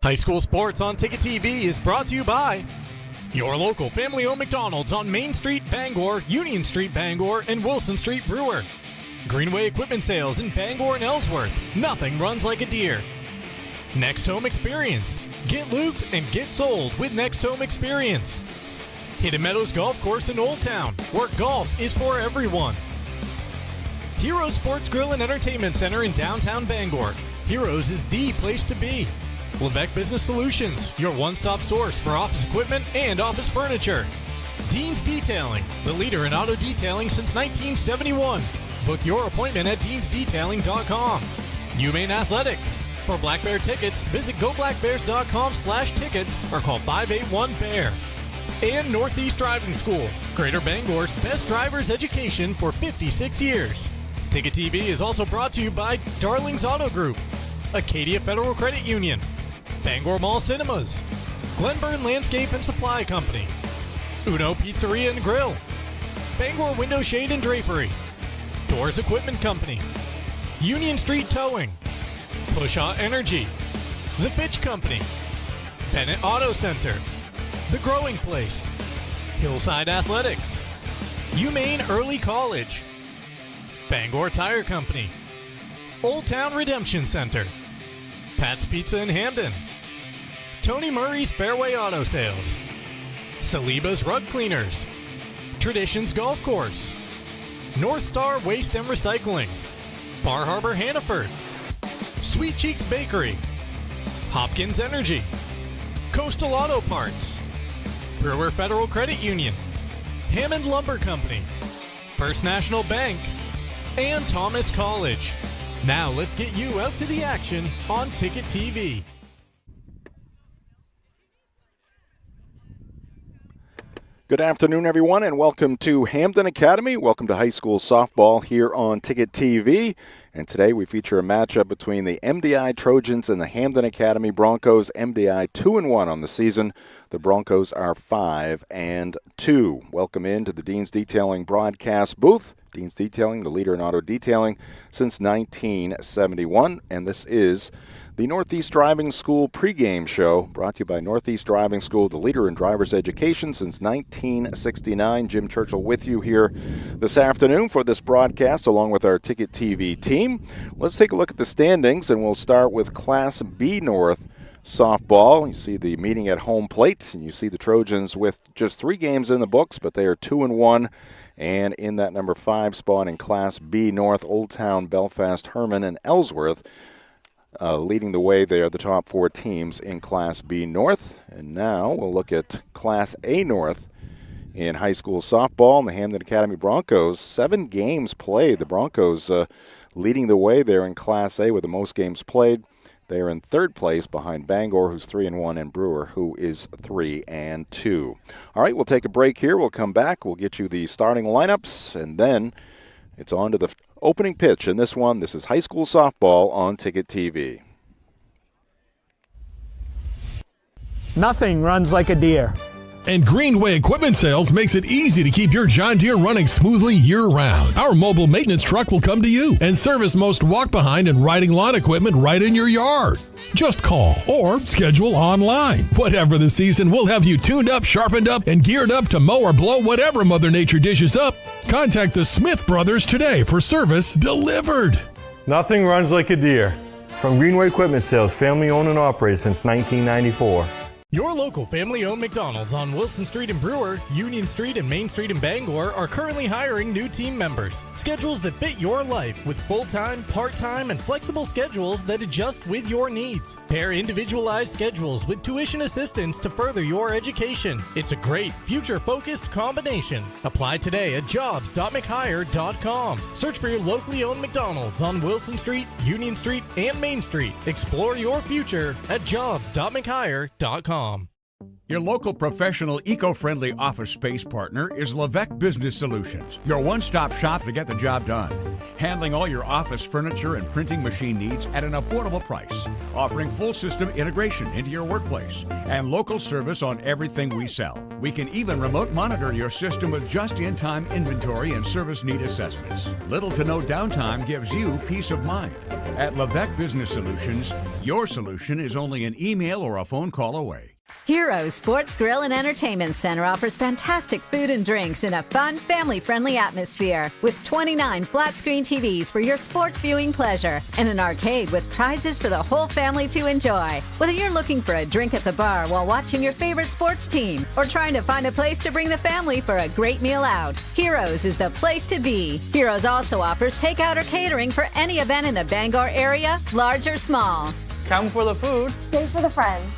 High school sports on Ticket TV is brought to you by your local family-owned McDonald's on Main Street, Bangor, Union Street, Bangor, and Wilson Street, Brewer. Greenway Equipment Sales in Bangor and Ellsworth. Nothing runs like a deer. Next Home Experience. Get looped and get sold with Next Home Experience. Hidden Meadows Golf Course in Old Town, where golf is for everyone. Heroes Sports Grill and Entertainment Center in downtown Bangor. Heroes is the place to be. Levesque Business Solutions, your one-stop source for office equipment and office furniture. Dean's Detailing, the leader in auto detailing since 1971. Book your appointment at deansdetailing.com. UMaine Athletics. For Black Bear tickets, visit goblackbears.com/tickets or call 581-BEAR. And Northeast Driving School, Greater Bangor's best driver's education for 56 years. Ticket TV is also brought to you by Darling's Auto Group, Acadia Federal Credit Union, Bangor Mall Cinemas, Glenburn Landscape and Supply Company, Uno Pizzeria and Grill, Bangor Window Shade and Drapery, Doors Equipment Company, Union Street Towing, Pushaw Energy, The Fitch Company, Bennett Auto Center, The Growing Place, Hillside Athletics, UMaine Early College, Bangor Tire Company, Old Town Redemption Center, Pat's Pizza in Hampden, Tony Murray's Fairway Auto Sales, Saliba's Rug Cleaners, Traditions Golf Course, North Star Waste and Recycling, Bar Harbor Hannaford, Sweet Cheeks Bakery, Hopkins Energy, Coastal Auto Parts, Brewer Federal Credit Union, Hammond Lumber Company, First National Bank, and Thomas College. Now let's get you out to the action on Ticket TV. Good afternoon, everyone, and welcome to Hampden Academy. Welcome to high school softball here on Ticket TV. And today we feature a matchup between the MDI Trojans and the Hampden Academy Broncos. MDI 2-1 on the season. The Broncos are 5-2. Welcome into the Dean's Detailing broadcast booth. Dean's Detailing, the leader in auto detailing since 1971. And this is the Northeast Driving School pregame show, brought to you by Northeast Driving School, the leader in driver's education since 1969. Jim Churchill with you here this afternoon for this broadcast, along with our Ticket TV team. Let's take a look at the standings, and we'll start with Class B North softball. You see the meeting at home plate, and you see the Trojans with just 3 games in the books, but they are 2-1. And in that number 5 spot in Class B North, Old Town, Belfast, Herman, and Ellsworth. Leading the way there, the top 4 teams in Class B North. And now we'll look at Class A North in high school softball. And the Hampden Academy Broncos, 7 games played. The Broncos leading the way there in Class A with the most games played. They are in 3rd place behind Bangor, who's 3-1, and Brewer, who is 3-2. All right, we'll take a break here. We'll come back. We'll get you the starting lineups, and then it's on to the opening pitch in this one. This is high school softball on Ticket TV. Nothing runs like a deer. And Greenway Equipment Sales makes it easy to keep your John Deere running smoothly year-round. Our mobile maintenance truck will come to you and service most walk-behind and riding lawn equipment right in your yard. Just call or schedule online. Whatever the season, we'll have you tuned up, sharpened up, and geared up to mow or blow whatever Mother Nature dishes up. Contact the Smith Brothers today for service delivered. Nothing runs like a deer. From Greenway Equipment Sales, family owned and operated since 1994. Your local family-owned McDonald's on Wilson Street in Brewer, Union Street and Main Street in Bangor are currently hiring new team members. Schedules that fit your life with full-time, part-time, and flexible schedules that adjust with your needs. Pair individualized schedules with tuition assistance to further your education. It's a great, future-focused combination. Apply today at jobs.mchire.com. Search for your locally owned McDonald's on Wilson Street, Union Street, and Main Street. Explore your future at jobs.mchire.com. Your local professional eco-friendly office space partner is Levesque Business Solutions, your one-stop shop to get the job done. Handling all your office furniture and printing machine needs at an affordable price. Offering full system integration into your workplace and local service on everything we sell. We can even remote monitor your system with just-in-time inventory and service need assessments. Little to no downtime gives you peace of mind. At Levesque Business Solutions, your solution is only an email or a phone call away. Heroes Sports Grill and Entertainment Center offers fantastic food and drinks in a fun, family-friendly atmosphere with 29 flat-screen TVs for your sports viewing pleasure and an arcade with prizes for the whole family to enjoy. Whether you're looking for a drink at the bar while watching your favorite sports team or trying to find a place to bring the family for a great meal out, Heroes is the place to be. Heroes also offers takeout or catering for any event in the Bangor area, large or small. Come for the food. Stay for the friends.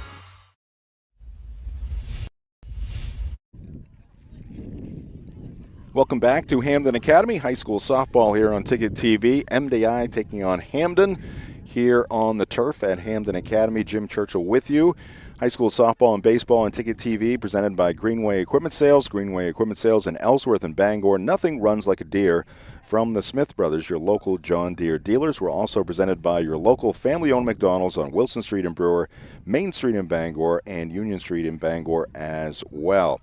Welcome back to Hampden Academy, high school softball here on Ticket TV. MDI taking on Hampden here on the turf at Hampden Academy. Jim Churchill with you. High school softball and baseball on Ticket TV presented by Greenway Equipment Sales. Greenway Equipment Sales in Ellsworth and Bangor. Nothing runs like a deer from the Smith Brothers, your local John Deere dealers. We're also presented by your local family-owned McDonald's on Wilson Street in Brewer, Main Street in Bangor, and Union Street in Bangor as well.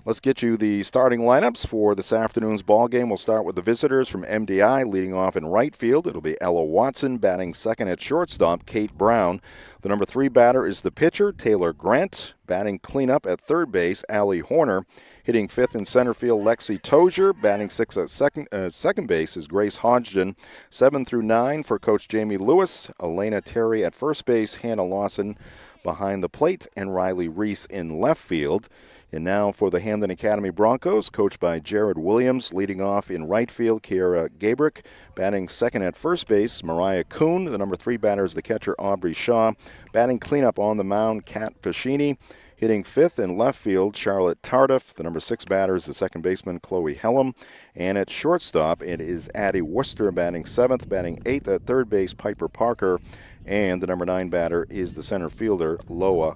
Let's get you the starting lineups for this afternoon's ball game. We'll start with the visitors from MDI. Leading off in right field, it'll be Ella Watson. Batting second at shortstop, Kate Brown. The number 3 batter is the pitcher, Taylor Grant. Batting cleanup at third base, Allie Horner. Hitting fifth in center field, Lexi Tozier. Batting sixth at second base is Grace Hodgson. 7 through 9 for Coach Jamie Lewis. Elena Terry at first base, Hannah Lawson behind the plate, and Riley Reese in left field. And now for the Hampden Academy Broncos, coached by Jared Williams. Leading off in right field, Kiara Gabrick. Batting second at first base, Mariah Kuhn. The number 3 batter is the catcher, Aubrey Shaw. Batting cleanup on the mound, Kat Fascini. Hitting fifth in left field, Charlotte Tardif. The number 6 batter is the second baseman, Chloe Hellam. And at shortstop, it is Addie Worcester batting seventh. Batting eighth at third base, Piper Parker. And the number 9 batter is the center fielder, Lola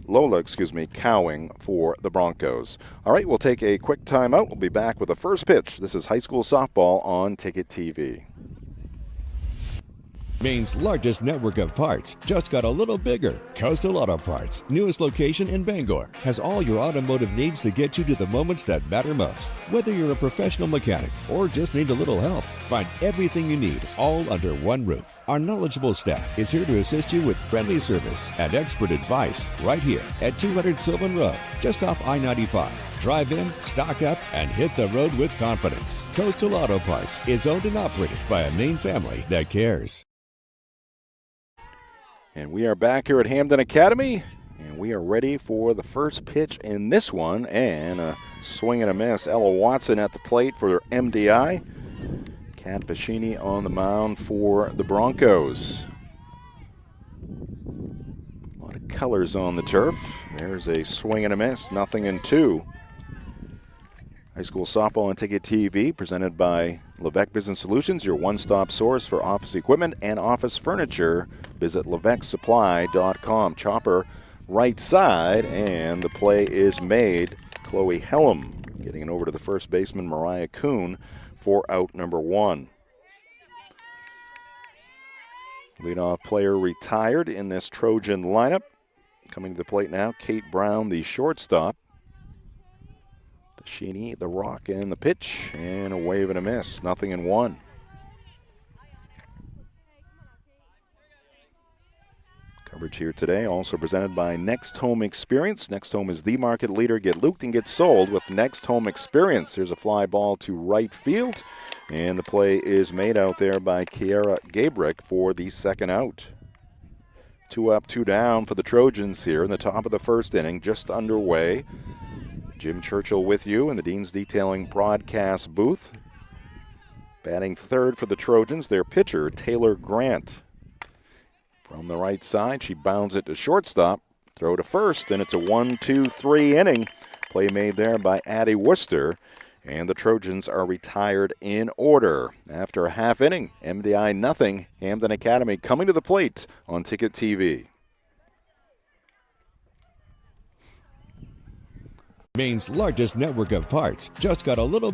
Cowing for the Broncos. All right, we'll take a quick timeout. We'll be back with the first pitch. This is high school softball on Ticket TV. Maine's largest network of parts just got a little bigger. Coastal Auto Parts, newest location in Bangor, has all your automotive needs to get you to the moments that matter most. Whether you're a professional mechanic or just need a little help, find everything you need all under one roof. Our knowledgeable staff is here to assist you with friendly service and expert advice right here at 200 Sylvan Road, just off I-95. Drive in, stock up, and hit the road with confidence. Coastal Auto Parts is owned and operated by a Maine family that cares. And we are back here at Hampden Academy, and we are ready for the first pitch in this one. And a swing and a miss. Ella Watson at the plate for MDI. Kat Fascini on the mound for the Broncos. A lot of colors on the turf. There's a swing and a miss, 0-2. High school softball on Ticket TV, presented by Levesque Business Solutions, your one-stop source for office equipment and office furniture. Visit LevesqueSupply.com. Chopper right side, and the play is made. Chloe Hellam getting it over to the first baseman, Mariah Kuhn, for out number 1. Leadoff player retired in this Trojan lineup. Coming to the plate now, Kate Brown, the shortstop. Sheeny, the rock, and the pitch, and a wave and a miss, 0-1. Coverage here today also presented by Next Home Experience. Next Home is the market leader. Get looped and get sold with Next Home Experience. Here's a fly ball to right field, and the play is made out there by Kiara Gabrick for the second out. 2 up, 2 down for the Trojans here in the top of the first inning, just underway. Jim Churchill with you in the Dean's Detailing broadcast booth. Batting third for the Trojans, their pitcher, Taylor Grant. From the right side, she bounds it to shortstop. Throw to first, and it's a 1-2-3 inning. Play made there by Addie Worcester, and the Trojans are retired in order. After a half inning, MDI 0, Hampden Academy coming to the plate on Ticket TV. Maine's largest network of parts just got a little.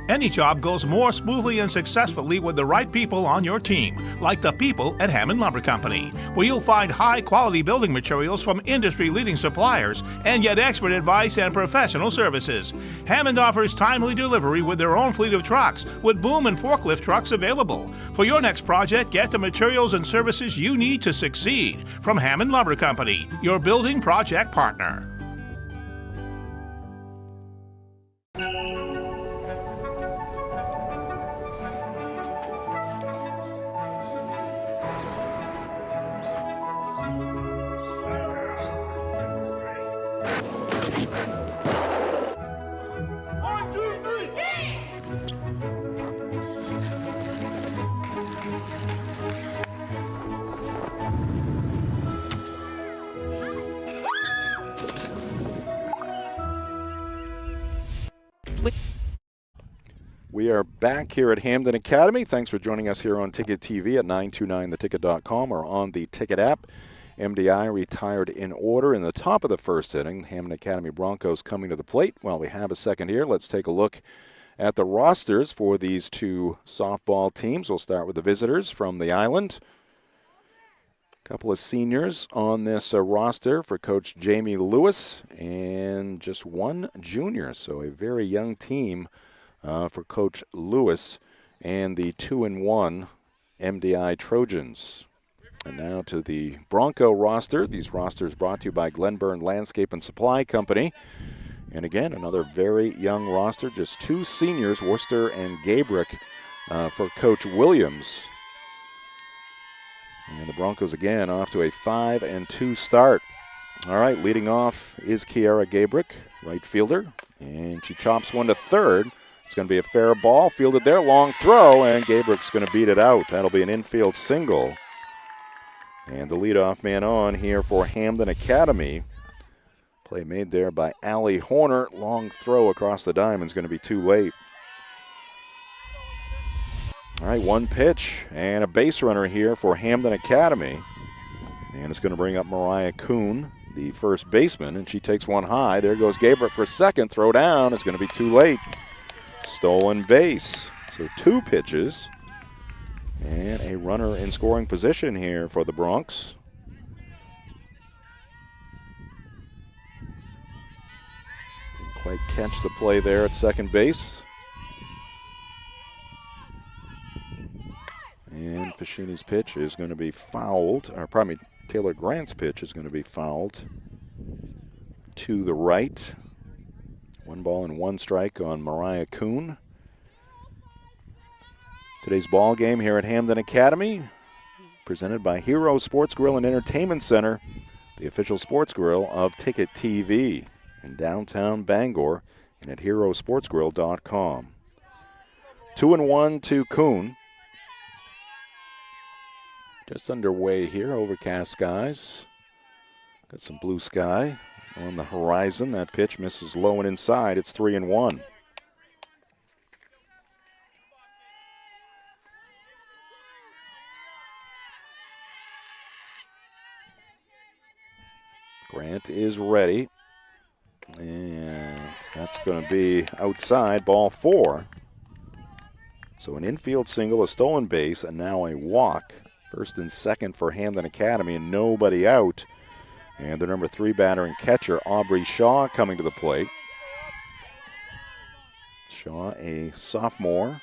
Any job goes more smoothly and successfully with the right people on your team, like the people at Hammond Lumber Company, where you'll find high-quality building materials from industry-leading suppliers and get expert advice and professional services. Hammond offers timely delivery with their own fleet of trucks, with boom and forklift trucks available. For your next project, get the materials and services you need to succeed from Hammond Lumber Company, your building project partner. We are back here at Hampden Academy. Thanks for joining us here on Ticket TV at 929theticket.com or on the Ticket app. MDI retired in order in the top of the first inning. Hampden Academy Broncos coming to the plate. Well, we have a second here. Let's take a look at the rosters for these two softball teams. We'll start with the visitors from the island. A couple of seniors on this roster for Coach Jamie Lewis and just one junior, so a very young team for Coach Lewis and the 2-1 MDI Trojans. And now to the Bronco roster. These rosters brought to you by Glenburn Landscape and Supply Company. And again, another very young roster, just two seniors, Worcester and Gabrick, for Coach Williams. And the Broncos again off to a 5-2 start. All right, leading off is Kiara Gabrick, right fielder. And she chops one to third. It's going to be a fair ball, fielded there, long throw, and Gabrick's going to beat it out. That'll be an infield single. And the leadoff man on here for Hampden Academy. Play made there by Allie Horner. Long throw across the diamond is going to be too late. All right, one pitch and a base runner here for Hampden Academy. And it's going to bring up Mariah Kuhn, the first baseman, and she takes one high. There goes Gabrick for second. Throw down. It's going to be too late. Stolen base. So two pitches and a runner in scoring position here for the Broncs. Didn't quite catch the play there at second base. And Fashini's pitch is going to be fouled, or pardon me, Taylor Grant's pitch is going to be fouled to the right. 1 ball and 1 strike on Mariah Kuhn. Today's ball game here at Hampden Academy, presented by Hero Sports Grill and Entertainment Center, the official sports grill of Ticket TV in downtown Bangor and at herosportsgrill.com. 2-1 to Kuhn. Just underway here, overcast skies. Got some blue sky on the horizon. That pitch misses low and inside. It's 3-1. Grant is ready. And that's going to be outside, ball 4. So an infield single, a stolen base, and now a walk. First and second for Hampden Academy, and nobody out. And the number 3 batter and catcher, Aubrey Shaw, coming to the plate. Shaw, a sophomore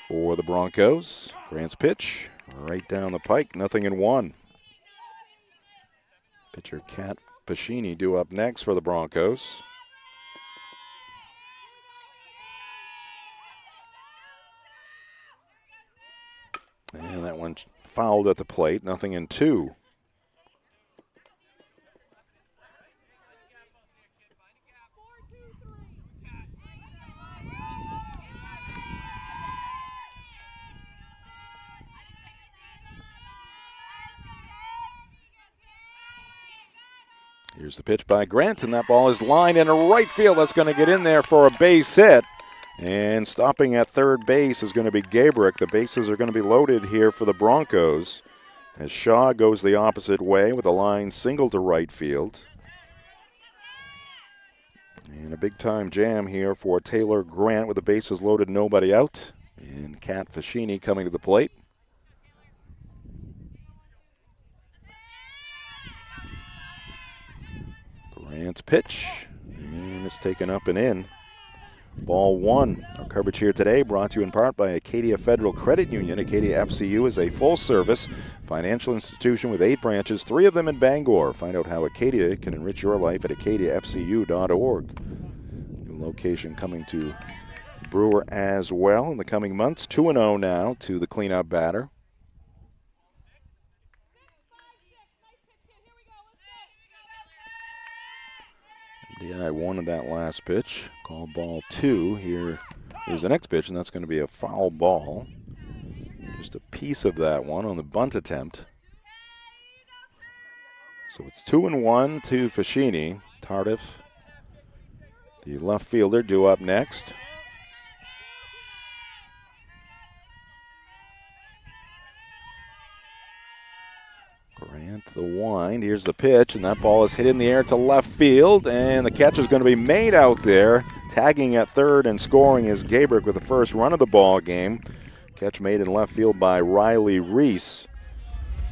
for the Broncos. Grant's pitch right down the pike, 0-1. Pitcher Kat Pacini due up next for the Broncos. And that one fouled at the plate, 0-2. Here's the pitch by Grant, and that ball is lined into right field. That's going to get in there for a base hit. And stopping at third base is going to be Gabrick. The bases are going to be loaded here for the Broncos. as Shaw goes the opposite way with a line single to right field. And a big-time jam here for Taylor Grant with the bases loaded, nobody out. And Kat Fashini coming to the plate. Grant's pitch, and it's taken up and in. Ball one. Our coverage here today brought to you in part by Acadia Federal Credit Union. Acadia FCU is a full-service financial institution with 8 branches, 3 of them in Bangor. Find out how Acadia can enrich your life at acadiafcu.org. New location coming to Brewer as well in the coming months. 2-0 now to the cleanup batter. MDI wanted that last pitch. Call ball 2. Here is the next pitch, and that's going to be a foul ball. Just a piece of that one on the bunt attempt. So it's 2-1 to Fashini. Tardif, the left fielder, due up next. Grant the wind. Here's the pitch, and that ball is hit in the air to left field, and the catch is going to be made out there. Tagging at third and scoring is Gabrick with the first run of the ball game. Catch made in left field by Riley Reese.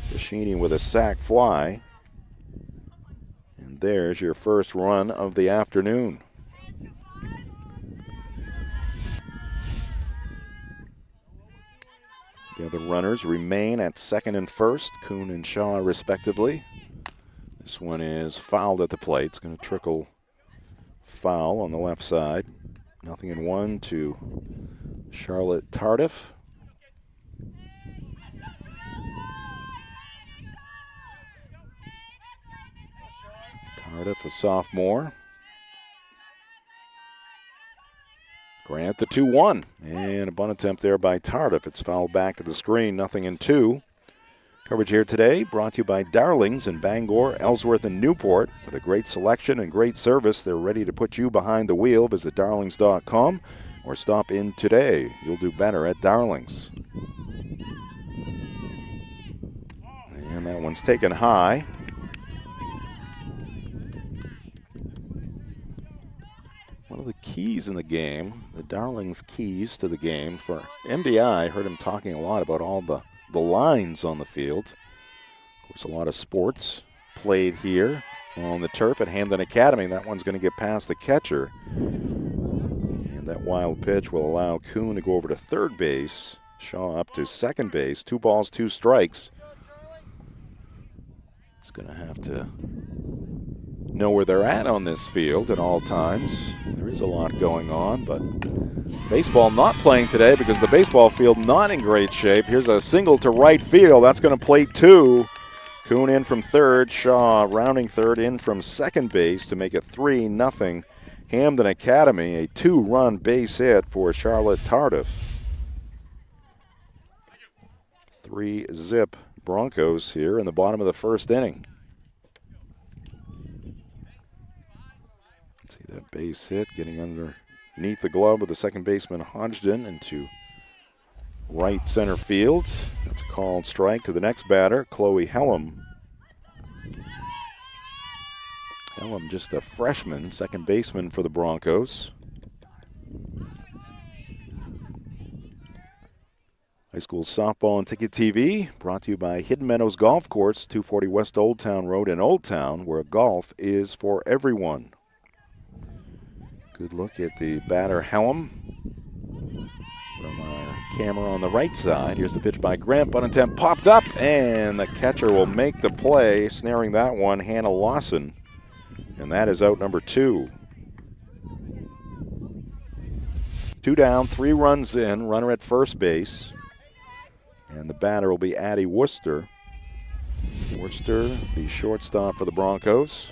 Fashini with a sac fly. And there's your first run of the afternoon. The other runners remain at second and first, Kuhn and Shaw respectively. This one is fouled at the plate. It's going to trickle foul on the left side. 0-1 to Charlotte Tardif. Tardif, a sophomore. Grant the 2-1, and a bunt attempt there by Tardif. It's fouled back to the screen, 0-2. Coverage here today brought to you by Darlings in Bangor, Ellsworth, and Newport. With a great selection and great service, they're ready to put you behind the wheel. Visit darlings.com or stop in today. You'll do better at Darlings. And that one's taken high. One of the keys in the game, the Darlings' keys to the game for MDI, I heard him talking a lot about all the lines on the field. Of course, a lot of sports played here on the turf at Hampden Academy. That one's going to get past the catcher. And that wild pitch will allow Kuhn to go over to third base. Shaw up to second base. 2 balls, 2 strikes. He's going to have to know where they're at on this field at all times. There is a lot going on, but baseball not playing today because the baseball field not in great shape. Here's a single to right field. That's going to plate 2. Kuhn in from third. Shaw rounding third in from second base to make it 3-0. Hampden Academy, a 2-run base hit for Charlotte Tardif. 3-zip Broncos here in the bottom of the first inning. That base hit getting underneath the glove of the second baseman Hodgson into right center field. That's a called strike to the next batter, Chloe Hellam. Hellam just a freshman, second baseman for the Broncos. High school softball and Ticket TV brought to you by Hidden Meadows Golf Course, 240 West Old Town Road in Old Town, where golf is for everyone. Good look at the batter, Hellam. From our camera on the right side. Here's the pitch by Grant. Bunt attempt popped up, and the catcher will make the play, snaring that one, Hannah Lawson. And that is out number 2. 2 down, 3 runs in, runner at first base. And the batter will be Addie Worcester. Worcester, the shortstop for the Broncos.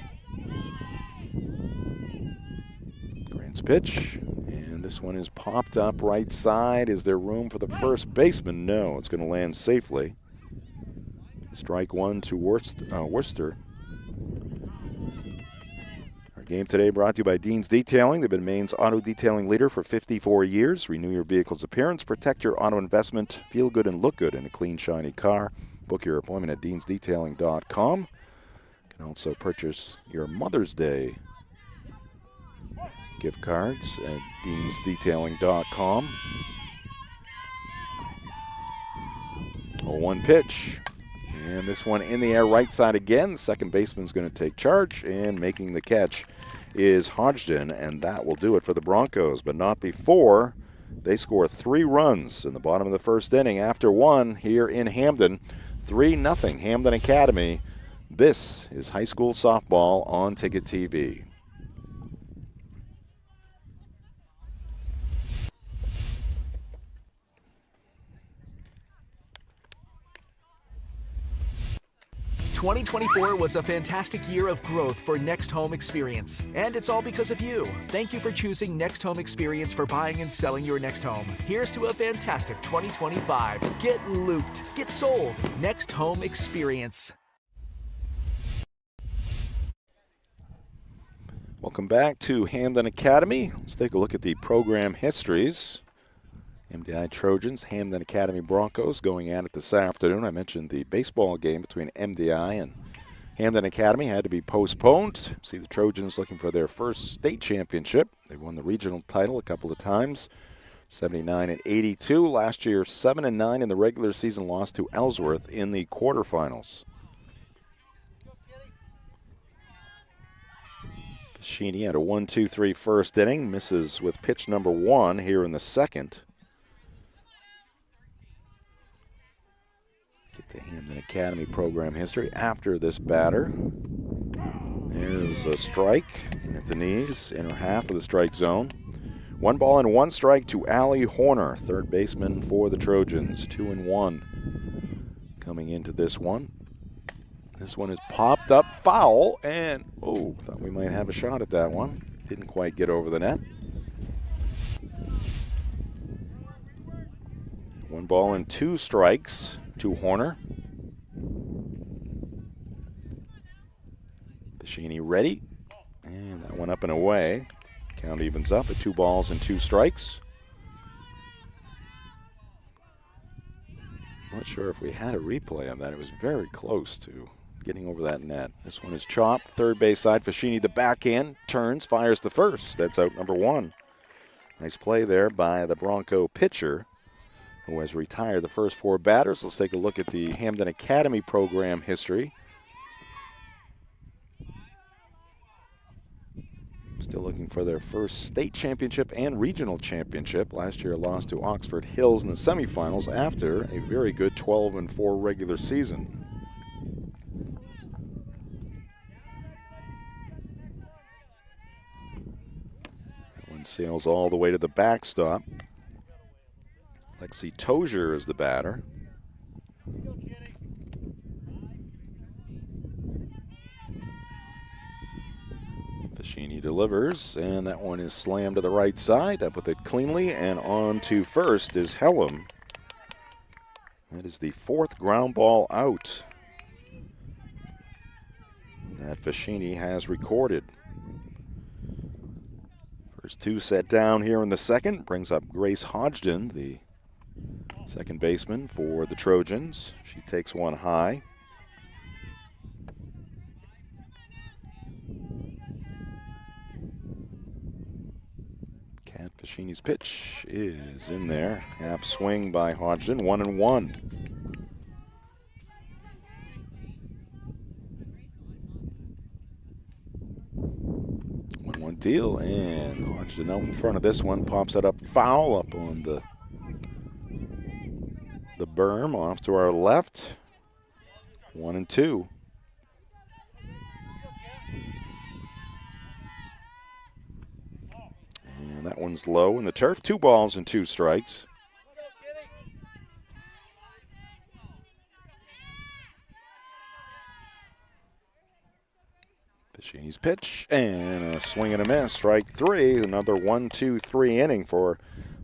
Pitch, and this one is popped up right side. Is there room for the first baseman? No, it's going to land safely. Strike 1 to Worcester. Our game today brought to you by Dean's Detailing. They've been Maine's auto detailing leader for 54 years. Renew your vehicle's appearance, protect your auto investment, feel good and look good in a clean, shiny car. Book your appointment at deansdetailing.com. You can also purchase your Mother's Day gift cards at deansdetailing.com. 0-1 pitch. And this one in the air, right side again. The second baseman's going to take charge, and making the catch is Hodgson, and that will do it for the Broncos, but not before they score 3 runs in the bottom of the first inning after one here in Hampden. 3-0 Hampden Academy. This is high school softball on Ticket TV. "2024 was a fantastic year of growth for Next Home Experience, and it's all because of you. Thank you for choosing Next Home Experience for buying and selling your next home. Here's to a fantastic 2025. Get looped, get sold. Next Home Experience." Welcome back to Hampden Academy. Let's take a look at the program histories. MDI Trojans, Hampden Academy Broncos going at it this afternoon. I mentioned the baseball game between MDI and Hampden Academy had to be postponed. See the Trojans looking for their first state championship. They won the regional title a couple of times, 79 and 82. Last year, 7-9 in the regular season, loss to Ellsworth in the quarterfinals. Sheeny had a 1-2-3 first inning, misses with pitch number 1 here in the second. Get the Hampden Academy program history after this batter. There's a strike in at the knees, inner half of the strike zone. 1 ball and 1 strike to Allie Horner, third baseman for the Trojans. 2-1 coming into this one. This one is popped up foul, and thought we might have a shot at that one. Didn't quite get over the net. 1 ball and 2 strikes to Horner. Pescini ready, and that one up and away. Count evens up at 2 balls and 2 strikes. Not sure if we had a replay of that. It was very close to getting over that net. This one is chopped, third base side. Pescini the backhand, turns, fires to first. That's out number 1. Nice play there by the Bronco pitcher, who has retired the first 4 batters. Let's take a look at the Hampden Academy program history. Still looking for their first state championship and regional championship. Last year, a loss to Oxford Hills in the semifinals after a very good 12-4 regular season. That one sails all the way to the backstop. Lexi Tozier is the batter. Pescini delivers, and that one is slammed to the right side. Up with it cleanly, and on to first is Hellam. That is the 4th ground ball out that Pescini has recorded. First 2 set down here in the second. Brings up Grace Hodgson, the second baseman for the Trojans. She takes one high. Kat Pescini's pitch is in there. Half swing by Hodgson, 1-1. One deal, and Hodgson out in front of this one, pops it up foul up on the berm off to our left. 1-2. And that one's low in the turf. 2 balls and 2 strikes. Pescini's pitch, and a swing and a miss. Strike 3. Another 1-2-3 inning for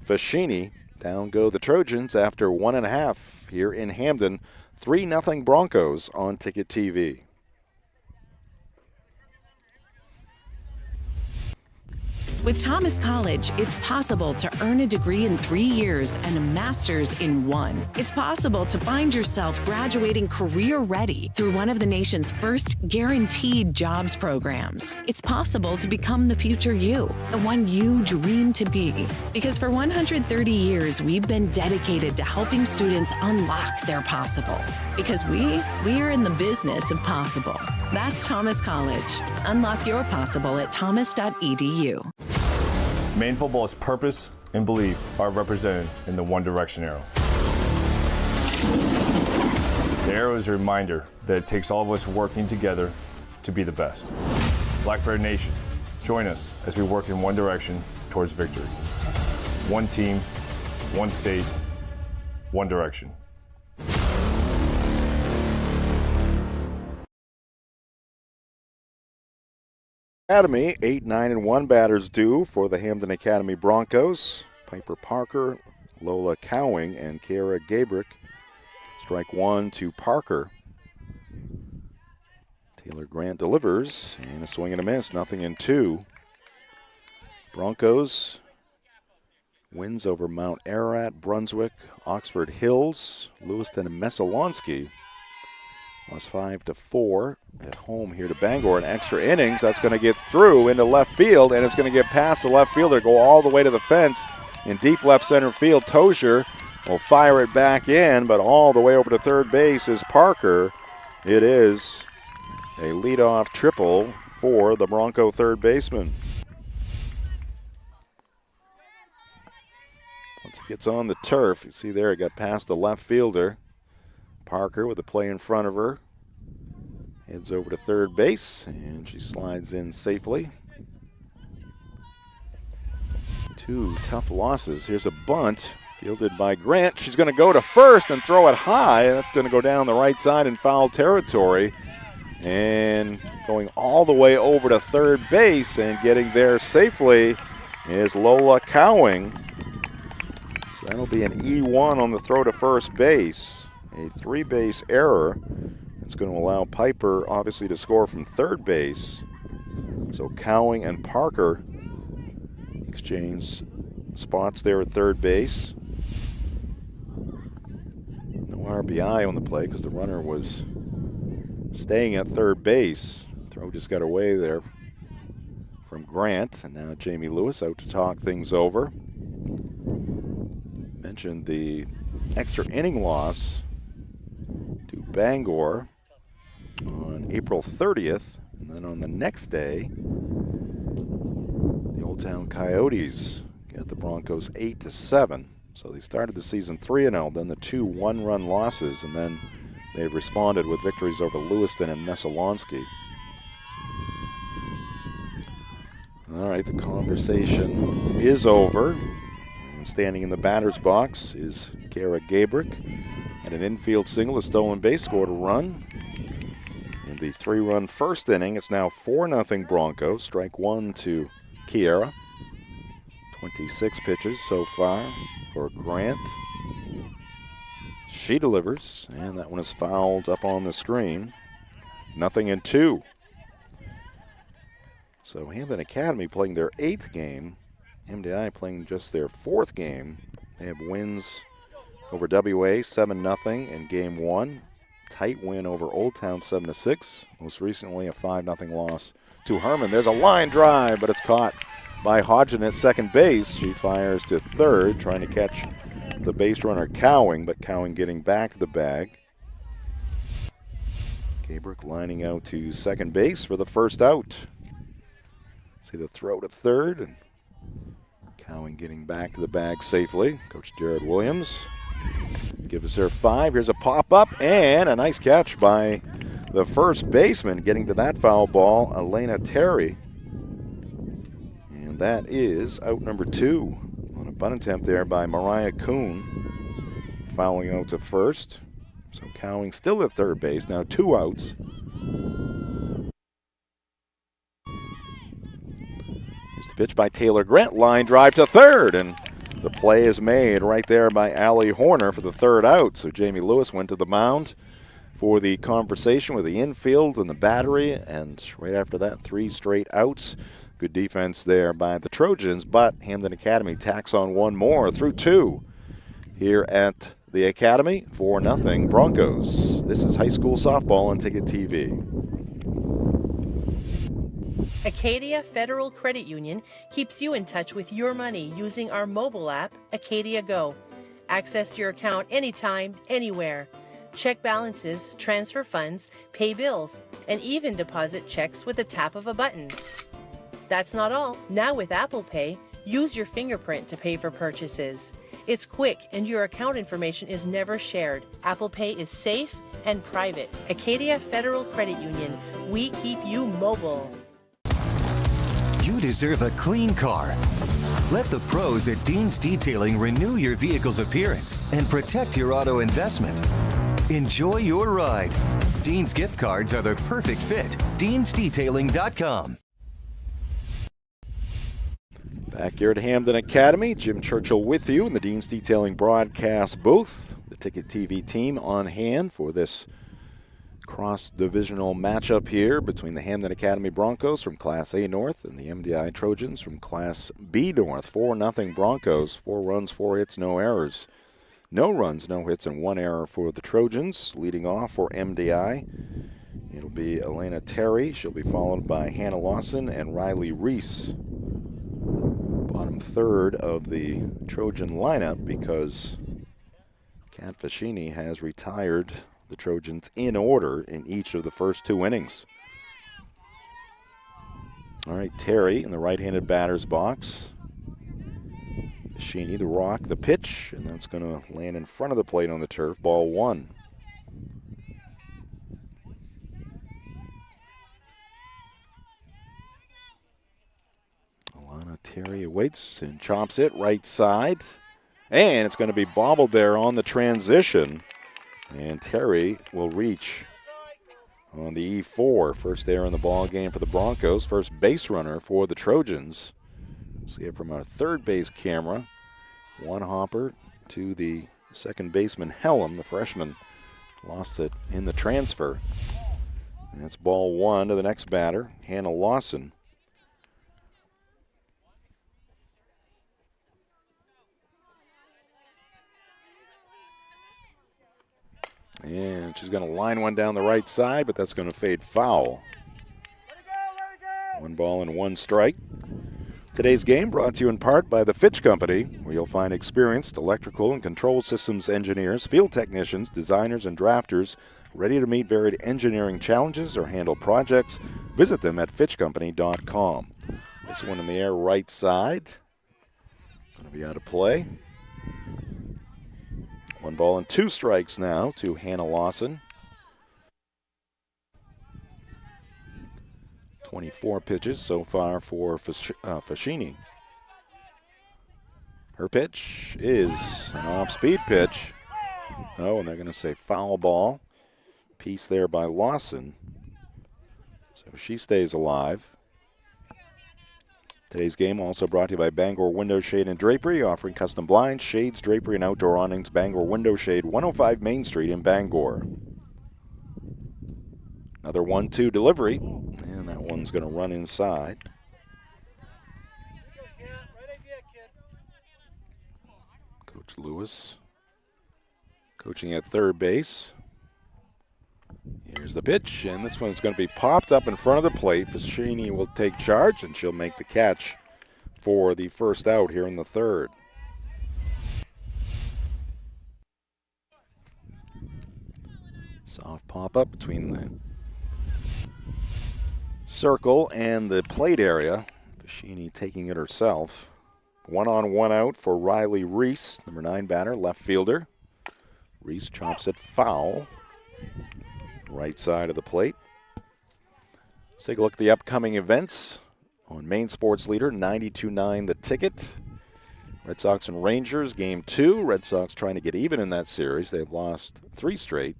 Pescini. Down go the Trojans after 1.5 here in Hampden. 3-0 Broncos on Ticket TV. With Thomas College, it's possible to earn a degree in 3 years and a master's in 1. It's possible to find yourself graduating career-ready through one of the nation's first guaranteed jobs programs. It's possible to become the future you, the one you dream to be. Because for 130 years, we've been dedicated to helping students unlock their possible. Because we're in the business of possible. That's Thomas College. Unlock your possible at thomas.edu. Maine football's purpose and belief are represented in the One Direction arrow. The arrow is a reminder that it takes all of us working together to be the best. Blackbird Nation, join us as we work in one direction towards victory. One team, one state, one direction. Academy, 8-9-1 batters due for the Hampden Academy Broncos. Piper Parker, Lola Cowing, and Kara Gabrick. Strike one to Parker. Taylor Grant delivers, and a swing and a miss, 0-2. Broncos wins over Mount Ararat, Brunswick, Oxford Hills, Lewiston, and Messalonskey. Lost 5-4 at home here to Bangor. An extra innings. That's going to get through into left field, and it's going to get past the left fielder, go all the way to the fence in deep left center field. Tozier will fire it back in, but all the way over to third base is Parker. It is a leadoff triple for the Bronco third baseman. Once it gets on the turf, you see there it got past the left fielder. Parker with the play in front of her. Heads over to third base, and she slides in safely. 2 tough losses. Here's a bunt fielded by Grant. She's going to go to first and throw it high. That's going to go down the right side in foul territory. And going all the way over to third base and getting there safely is Lola Cowing. So that'll be an E1 on the throw to first base. A 3-base error. It's going to allow Piper, obviously, to score from third base. So Cowing and Parker exchange spots there at third base. No RBI on the play because the runner was staying at third base. Throw just got away there from Grant. And now Jamie Lewis out to talk things over. Mentioned the extra inning loss to Bangor on April 30th, and then on the next day, the Old Town Coyotes got the Broncos 8-7. So they started the season 3-0, then the 2 one-run losses, and then they've responded with victories over Lewiston and Messalonskey. All right, the conversation is over. And standing in the batter's box is Kara Gabrick. And an infield single, a stolen base, scored a run. In the 3-run first inning, it's now 4-0 Broncos. Strike one to Kiera. 26 pitches so far for Grant. She delivers, and that one is fouled up on the screen. 0-2. So Hampden Academy playing their 8th game. MDI playing just their 4th game. They have wins over WA 7-0 in game 1. Tight win over Old Town 7-6. Most recently a 5-0 loss to Herman. There's a line drive, but it's caught by Hodgson at second base. She fires to third, trying to catch the base runner Cowing, but Cowing getting back to the bag. Gabrick lining out to second base for the first out. See the throw to third, and Cowing getting back to the bag safely. Coach Jared Williams give us their 5. Here's a pop-up and a nice catch by the first baseman. Getting to that foul ball, Elena Terry. And that is out number 2 on a bunt attempt there by Mariah Kuhn. Fouling out to first. So Cowing still at third base, now 2 outs. Here's the pitch by Taylor Grant, line drive to third, and the play is made right there by Allie Horner for the third out. So Jamie Lewis went to the mound for the conversation with the infield and the battery, and right after that, 3 straight outs. Good defense there by the Trojans, but Hampden Academy tacks on one more through 2 here at the Academy. 4-0 Broncos. This is high school softball on Ticket TV. Acadia Federal Credit Union keeps you in touch with your money using our mobile app, Acadia Go. Access your account anytime, anywhere. Check balances, transfer funds, pay bills, and even deposit checks with the tap of a button. That's not all. Now with Apple Pay, use your fingerprint to pay for purchases. It's quick and your account information is never shared. Apple Pay is safe and private. Acadia Federal Credit Union. We keep you mobile. You deserve a clean car. Let the pros at Dean's Detailing renew your vehicle's appearance and protect your auto investment. Enjoy your ride. Dean's gift cards are the perfect fit. DeansDetailing.com. Back here at Hampden Academy, Jim Churchill with you in the Dean's Detailing broadcast booth. The Ticket TV team on hand for this cross-divisional matchup here between the Hampden Academy Broncos from Class A North and the MDI Trojans from Class B North. 4-0 Broncos, 4 runs, 4 hits, no errors. No runs, no hits, and 1 error for the Trojans. Leading off for MDI, it'll be Elena Terry. She'll be followed by Hannah Lawson and Riley Reese. Bottom third of the Trojan lineup because Kat Fascini has retired the Trojans in order in each of the first 2 innings. All right, Terry in the right-handed batter's box. Fascini, the rock, the pitch, and that's going to land in front of the plate on the turf. Ball 1. Alana Terry awaits and chops it right side. And it's going to be bobbled there on the transition. And Terry will reach on the E4. First error in the ball game for the Broncos. First base runner for the Trojans. See it from our third base camera. One hopper to the second baseman, Helm. The freshman lost it in the transfer. And that's ball 1 to the next batter, Hannah Lawson. And she's going to line one down the right side, but that's going to fade foul. 1 ball and 1 strike. Today's game brought to you in part by the Fitch Company, where you'll find experienced electrical and control systems engineers, field technicians, designers, and drafters ready to meet varied engineering challenges or handle projects. Visit them at fitchcompany.com. This one in the air right side. Going to be out of play. 1 ball and 2 strikes now to Hannah Lawson. 24 pitches so far for Fascini. Her pitch is an off-speed pitch. Oh, and they're going to say foul ball. Piece there by Lawson. So she stays alive. Today's game also brought to you by Bangor Window Shade and Drapery, offering custom blinds, shades, drapery, and outdoor awnings. Bangor Window Shade, 105 Main Street in Bangor. Another 1-2 delivery, and that one's going to run inside. Coach Lewis coaching at third base. Here's the pitch, and this one's going to be popped up in front of the plate. Fascini will take charge, and she'll make the catch for the first out here in the third. Soft pop-up between the circle and the plate area. Fascini taking it herself. 1 on, 1 out for Riley Reese, number 9 batter, left fielder. Reese chops it foul. Right side of the plate. Let's take a look at the upcoming events on Maine Sports Leader 92.9 The Ticket. Red Sox and Rangers, Game 2. Red Sox trying to get even in that series. They've lost 3 straight.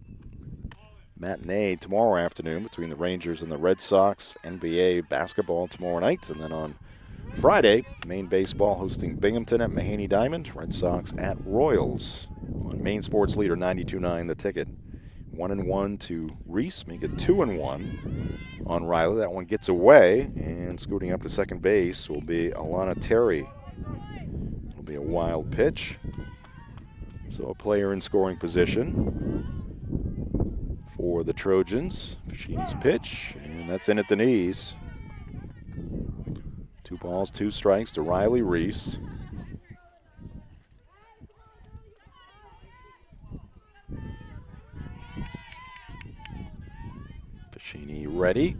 Matinee tomorrow afternoon between the Rangers and the Red Sox. NBA basketball tomorrow night. And then on Friday, Maine Baseball hosting Binghamton at Mahaney Diamond. Red Sox at Royals on Maine Sports Leader 92.9 The Ticket. 1-1 to Reese, make it 2-1 on Riley. That one gets away, and scooting up to second base will be Alana Terry. It'll be a wild pitch. So a player in scoring position for the Trojans. Fashini's pitch, and that's in at the knees. 2 balls, 2 strikes to Riley Reese. Fashini ready,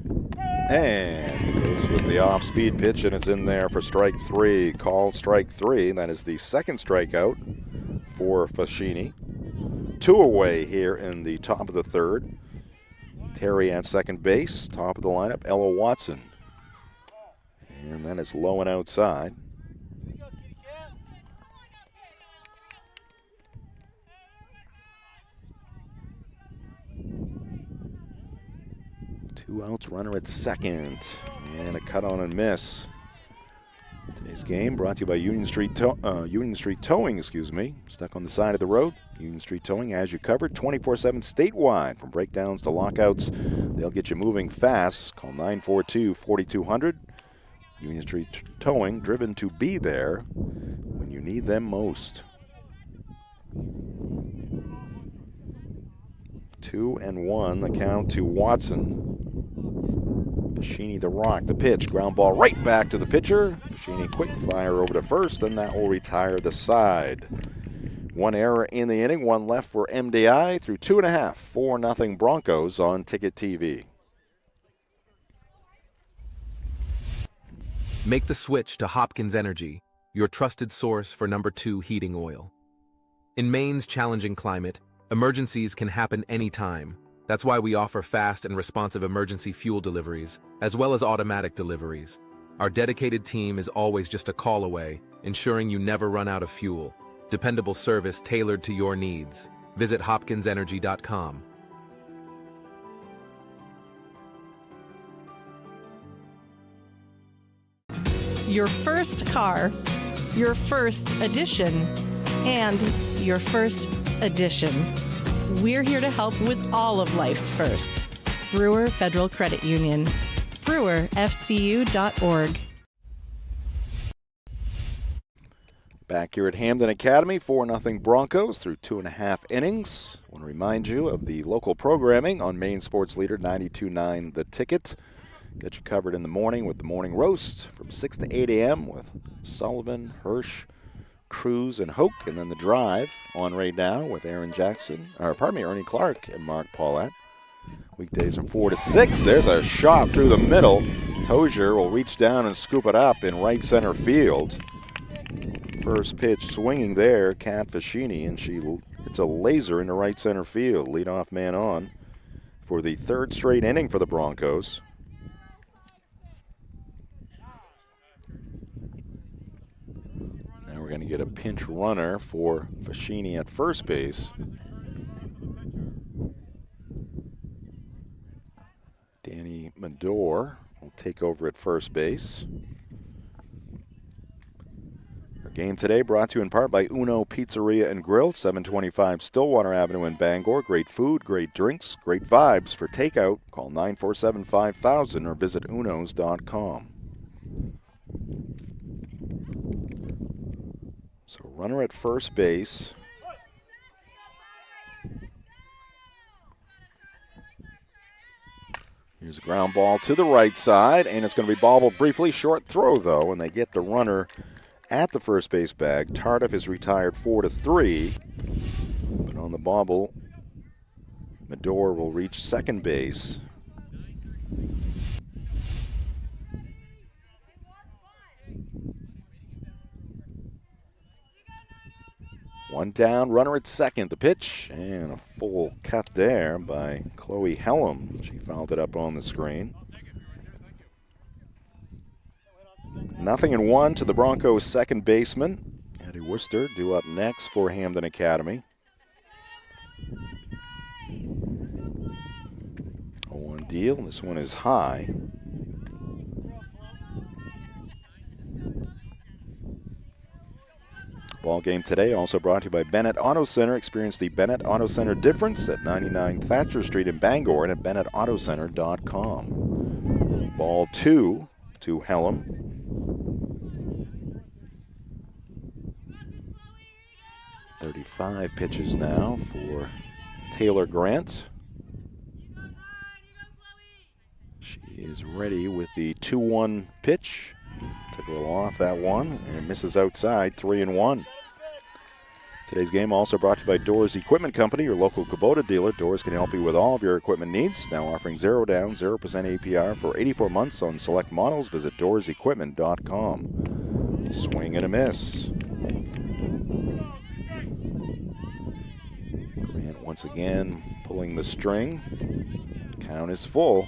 and goes with the off-speed pitch, and it's in there for strike 3. Called strike 3. That is the second strikeout for Fashini. 2 away here in the top of the third. Terry at second base, top of the lineup, Ella Watson. And that is low and outside. Two outs, runner at second, and a cut on and miss. Today's game brought to you by Union Street Towing, Stuck on the side of the road. Union Street Towing has you covered 24/7 statewide. From breakdowns to lockouts, they'll get you moving fast. Call 942-4200. Union Street Towing, driven to be there when you need them most. 2-1, the count to Watson. Fashini the rock, the pitch, ground ball right back to the pitcher. Fashini quick fire over to first, and that will retire the side. 1 error in the inning, 1 left for MDI through 2.5, 4-0 Broncos on Ticket TV. Make the switch to Hopkins Energy, your trusted source for #2 heating oil. In Maine's challenging climate, emergencies can happen anytime. That's why we offer fast and responsive emergency fuel deliveries, as well as automatic deliveries. Our dedicated team is always just a call away, ensuring you never run out of fuel. Dependable service tailored to your needs. Visit hopkinsenergy.com. Your first car, your first edition, and your first edition. We're here to help with all of life's firsts. Brewer Federal Credit Union. brewerfcu.org. Back here at Hampden Academy, 4-0 Broncos through 2.5 innings. I want to remind you of the local programming on Maine Sports Leader 92.9 The Ticket. Got you covered in the morning with the morning roast from 6 to 8 a.m. with Sullivan, Hirsch, Cruz, and Hoke. And then the drive on right now with Ernie Clark and Mark Paulette. Weekdays from 4 to 6. There's a shot through the middle. Tozier will reach down and scoop it up in right center field. First pitch swinging there, Kat Fashini, and it's a laser into right center field. Leadoff man on for the 3rd straight inning for the Broncos. Now we're going to get a pinch runner for Fashini at first base. Danny Medor will take over at first base. Our game today brought to you in part by Uno Pizzeria and Grill, 725 Stillwater Avenue in Bangor. Great food, great drinks, great vibes. For takeout, call 947-5000 or visit unos.com. So runner at first base. Here's a ground ball to the right side, and it's going to be bobbled briefly. Short throw, though, and they get the runner at the first base bag. Tardif is retired 4-3. But on the bobble, Medor will reach second base. One down, runner at second. The pitch, and a full cut there by Chloe Hellum. She fouled it up on the screen. 0-1 to the Broncos' second baseman. Eddie Worcester due up next for Hampden Academy. 0-1 deal. This one is high. Ball Ball game today also brought to you by Bennett Auto Center. Experience the Bennett Auto Center difference at 99 Thatcher Street in Bangor and at BennettAutoCenter.com. Ball 2 to Hellam. .35 pitches now for Taylor Grant. She is ready with the 2-1 pitch. Took a little off that one, and it misses outside, 3-1. Today's game also brought to you by Doors Equipment Company, your local Kubota dealer. Doors can help you with all of your equipment needs. Now offering 0 down, 0% APR for 84 months on select models. Visit DoorsEquipment.com. Swing and a miss. Grant once again pulling the string. Count is full.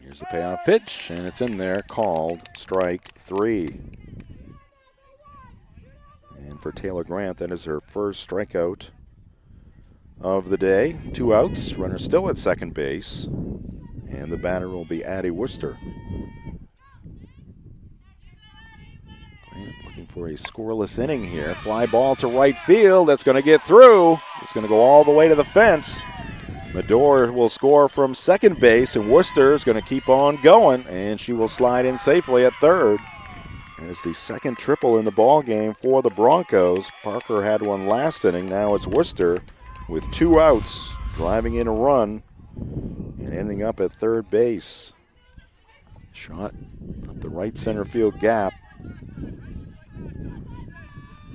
Here's the payoff pitch, and it's in there, called strike 3. And for Taylor Grant, that is her first strikeout of the day. 2 outs, runner still at second base, and the batter will be Addie Worcester. Grant looking for a scoreless inning here. Fly ball to right field, that's going to get through. It's going to go all the way to the fence. Medor will score from second base, and Worcester is going to keep on going, and she will slide in safely at third. And it's the second triple in the ball game for the Broncos. Parker had one last inning. Now it's Worcester with 2 outs, driving in a run and ending up at third base. Shot up the right center field gap.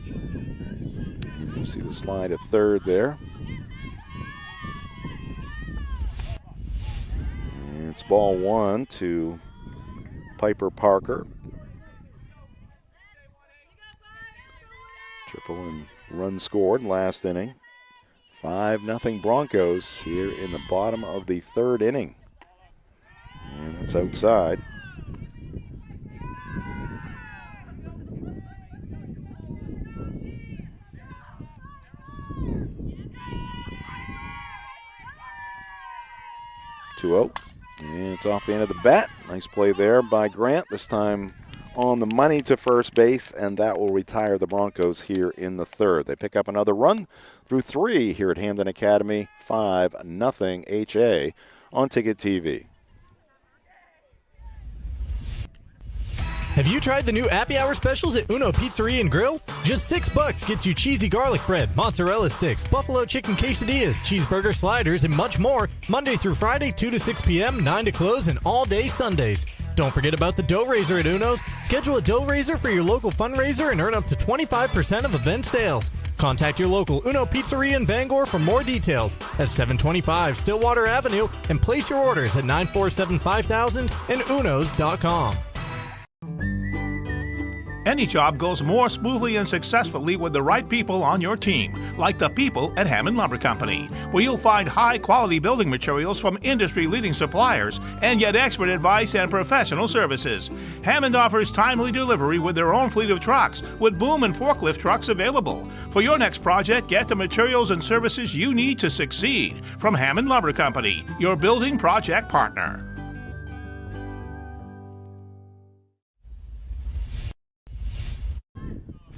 And you see the slide at third there. It's ball 1 to Piper Parker. Triple and run scored last inning. 5-0 Broncos here in the bottom of the third inning. And it's outside. And it's off the end of the bat. Nice play there by Grant. This time on the money to first base, and that will retire the Broncos here in the third. They pick up another run through 3 here at Hampden Academy. 5-0 HA on Ticket TV. Have you tried the new happy hour specials at Uno Pizzeria and Grill? Just $6 gets you cheesy garlic bread, mozzarella sticks, buffalo chicken quesadillas, cheeseburger sliders, and much more. Monday through Friday, 2 to 6 p.m., 9 to close, and all day Sundays. Don't forget about the dough raiser at Uno's. Schedule a dough raiser for your local fundraiser and earn up to 25% of event sales. Contact your local Uno Pizzeria in Bangor for more details at 725 Stillwater Avenue, and place your orders at 947-5000 and unos.com. Any job goes more smoothly and successfully with the right people on your team, like the people at Hammond Lumber Company, where you'll find high-quality building materials from industry-leading suppliers and get expert advice and professional services. Hammond offers timely delivery with their own fleet of trucks, with boom and forklift trucks available. For your next project, get the materials and services you need to succeed from Hammond Lumber Company, your building project partner.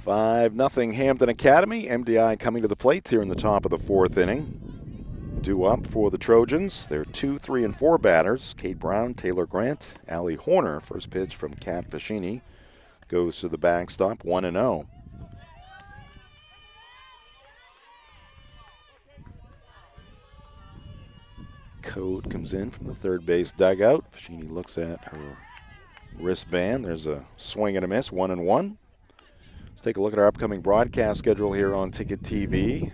5-0 Hampden Academy. MDI coming to the plate here in the top of the 4th inning. Due up for the Trojans. They're 2, 3, and 4 batters. Kate Brown, Taylor Grant, Allie Horner. First pitch from Kat Fascini goes to the backstop, 1-0. Code comes in from the third base dugout. Fascini looks at her wristband. There's a swing and a miss, 1-1. Let's take a look at our upcoming broadcast schedule here on Ticket TV.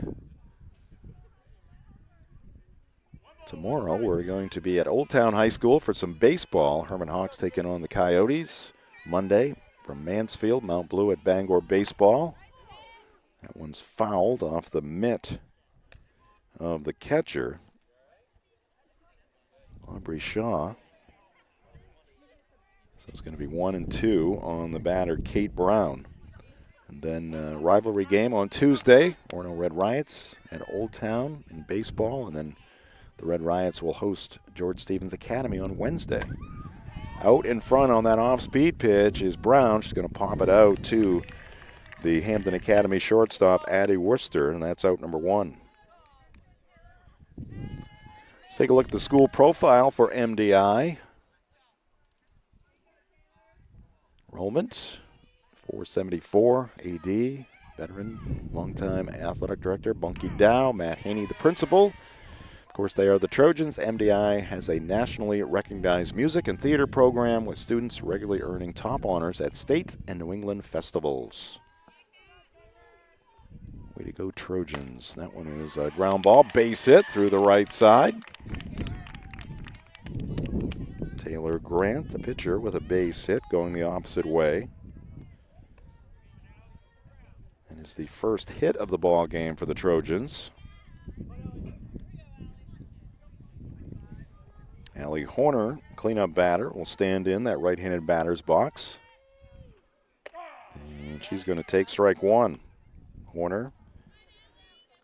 Tomorrow we're going to be at Old Town High School for some baseball. Herman Hawks taking on the Coyotes. Monday from Mansfield, Mount Blue at Bangor Baseball. That one's fouled off the mitt of the catcher, Aubrey Shaw. So it's going to be 1-2 on the batter, Kate Brown. And then rivalry game on Tuesday, Orono Red Riots at Old Town in baseball. And then the Red Riots will host George Stevens Academy on Wednesday. Out in front on that off-speed pitch is Brown. She's going to pop it out to the Hampden Academy shortstop, Addie Worcester, and that's out number 1. Let's take a look at the school profile for MDI. Enrollment, 474. AD, veteran, longtime athletic director, Bunky Dow. Matt Haney, the principal. Of course, they are the Trojans. MDI has a nationally recognized music and theater program with students regularly earning top honors at state and New England festivals. Way to go, Trojans. That one is a ground ball, base hit through the right side. Taylor Grant, the pitcher, with a base hit going the opposite way. And it's the first hit of the ball game for the Trojans. Allie Horner, cleanup batter, will stand in that right-handed batter's box. And she's going to take strike 1. Horner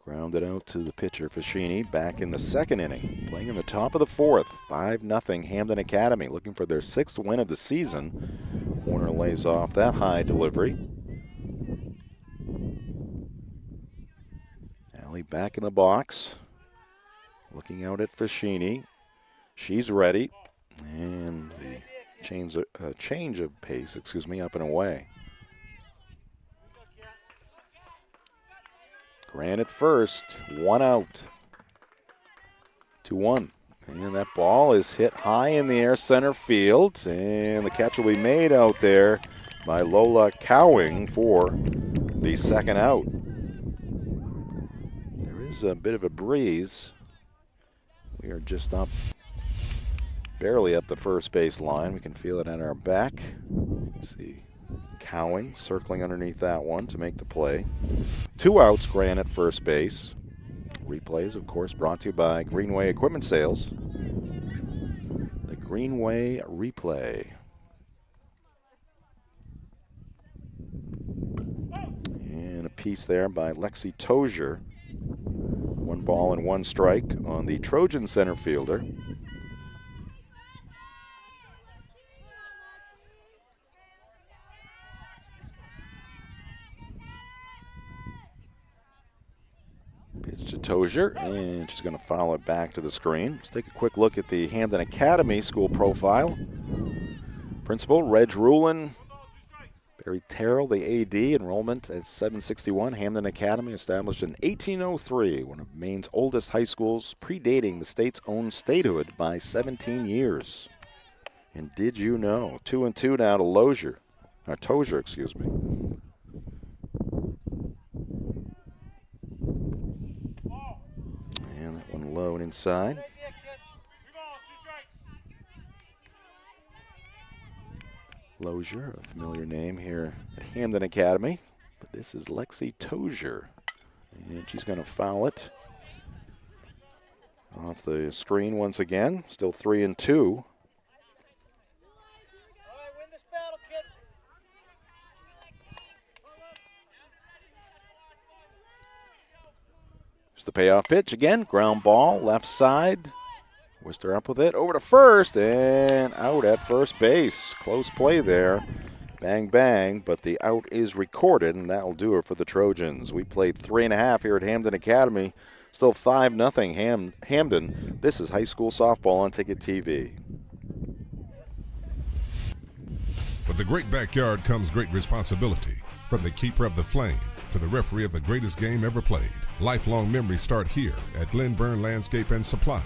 grounded out to the pitcher, Fashini, back in the second inning, playing in the top of the 4th. 5-0 Hampden Academy, looking for their 6th win of the season. Horner lays off that high delivery. Allie back in the box, looking out at Fashini. She's ready, and the change of pace, up and away. Grant at first, 1 out. 2-1. And that ball is hit high in the air center field, and the catch will be made out there by Lola Cowing for the second out. There is a bit of a breeze. We are just up, barely up the first base line. We can feel it at our back. Let's see. Cowing circling underneath that one to make the play. 2 outs, Grant at first base. Replays, of course, brought to you by Greenway Equipment Sales. The Greenway Replay. And a piece there by Lexi Tozier. 1 ball and 1 strike on the Trojan center fielder. Pitch to Tozier, and she's going to follow it back to the screen. Let's take a quick look at the Hampden Academy school profile. Principal, Reg Rulin. Barry Terrell, the AD, enrollment at 761. Hampden Academy, established in 1803, one of Maine's oldest high schools, predating the state's own statehood by 17 years. And did you know? 2-2 now to Tozier, excuse me. And that one low and inside. Lozier, a familiar name here at Hampden Academy, but this is Lexi Tozier, and she's going to foul it off the screen once again. Still 3-2. Here's the payoff pitch again. Ground ball, left side. Worcester up with it, over to first, and out at first base. Close play there. Bang, bang, but the out is recorded, and that'll do it for the Trojans. We played 3.5 here at Hampden Academy. Still 5-0 Hampden. This is high school softball on Ticket TV. With the great backyard comes great responsibility. From the keeper of the flame to the referee of the greatest game ever played. Lifelong memories start here at Glen Burn Landscape and Supply.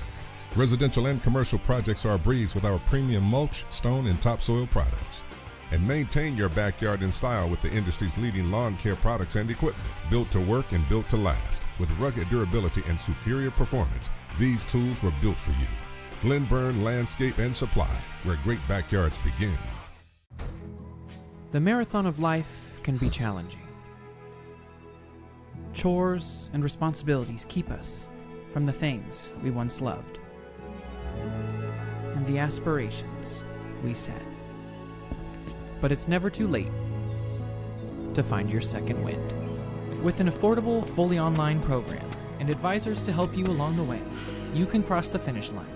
Residential and commercial projects are a breeze with our premium mulch, stone, and topsoil products. And maintain your backyard in style with the industry's leading lawn care products and equipment. Built to work and built to last. With rugged durability and superior performance, these tools were built for you. Glen Burn Landscape and Supply, where great backyards begin. The marathon of life can be challenging. Chores and responsibilities keep us from the things we once loved and the aspirations we set. But it's never too late to find your second wind. With an affordable, fully online program and advisors to help you along the way, you can cross the finish line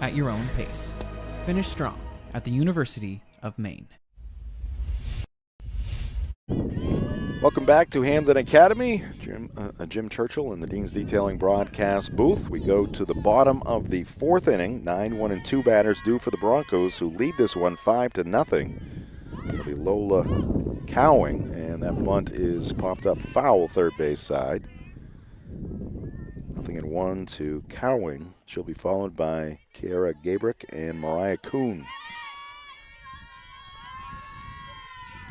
at your own pace. Finish strong at the University of Maine. Welcome back to Hampden Academy. Jim Churchill in the Dean's Detailing broadcast booth. We go to the bottom of the fourth inning. 9-1-2 batters due for the Broncos, who lead this one 5-0. It'll be Lola Cowing, and that bunt is popped up foul third base side. 0-1 to Cowing. She'll be followed by Kiara Gabrick and Mariah Kuhn.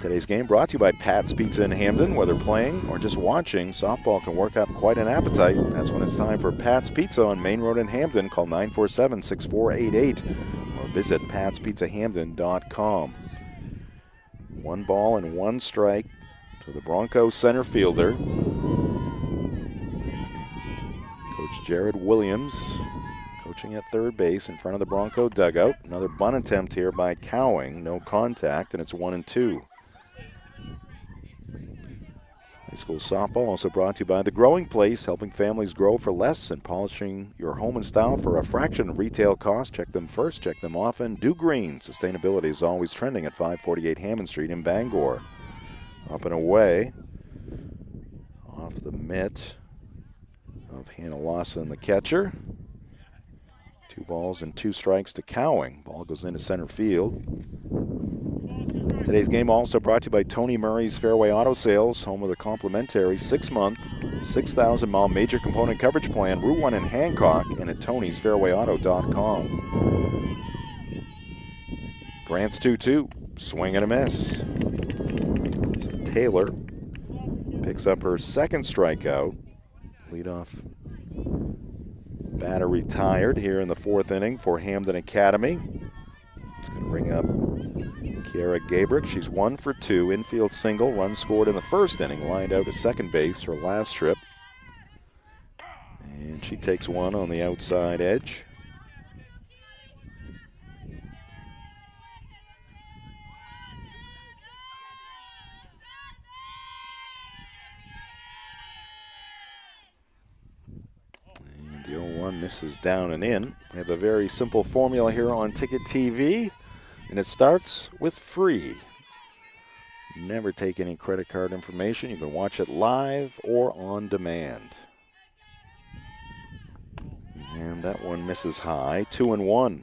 Today's game brought to you by Pat's Pizza in Hampden. Whether playing or just watching, softball can work up quite an appetite. That's when it's time for Pat's Pizza on Main Road in Hampden. Call 947-6488 or visit patspizzahampden.com. 1 ball and 1 strike to the Broncos center fielder. Coach Jared Williams coaching at third base in front of the Bronco dugout. Another bunt attempt here by Cowing. No contact, and it's 1-2. High school softball also brought to you by The Growing Place, helping families grow for less and polishing your home and style for a fraction of retail cost. Check them first, check them often. Do Green. Sustainability is always trending at 548 Hammond Street in Bangor. Up and away. Off the mitt of Hannah Lawson, the catcher. 2 balls and 2 strikes to Cowing. Ball goes into center field. Today's game also brought to you by Tony Murray's Fairway Auto Sales, home of the complimentary 6-month, 6,000-mile major component coverage plan, Route 1 in Hancock, and at tonysfairwayauto.com. Grant's 2-2, swing and a miss. So Taylor picks up her second strikeout. Leadoff batter retired here in the fourth inning for Hampden Academy. It's going to bring up Kiara Gabrick. She's 1 for 2. Infield single. Run scored in the first inning. Lined out to second base her last trip. And she takes one on the outside edge. And the 0-1 misses down and in. We have a very simple formula here on Ticket TV. And it starts with free. Never take any credit card information. You can watch it live or on demand. And that one misses high. 2-1.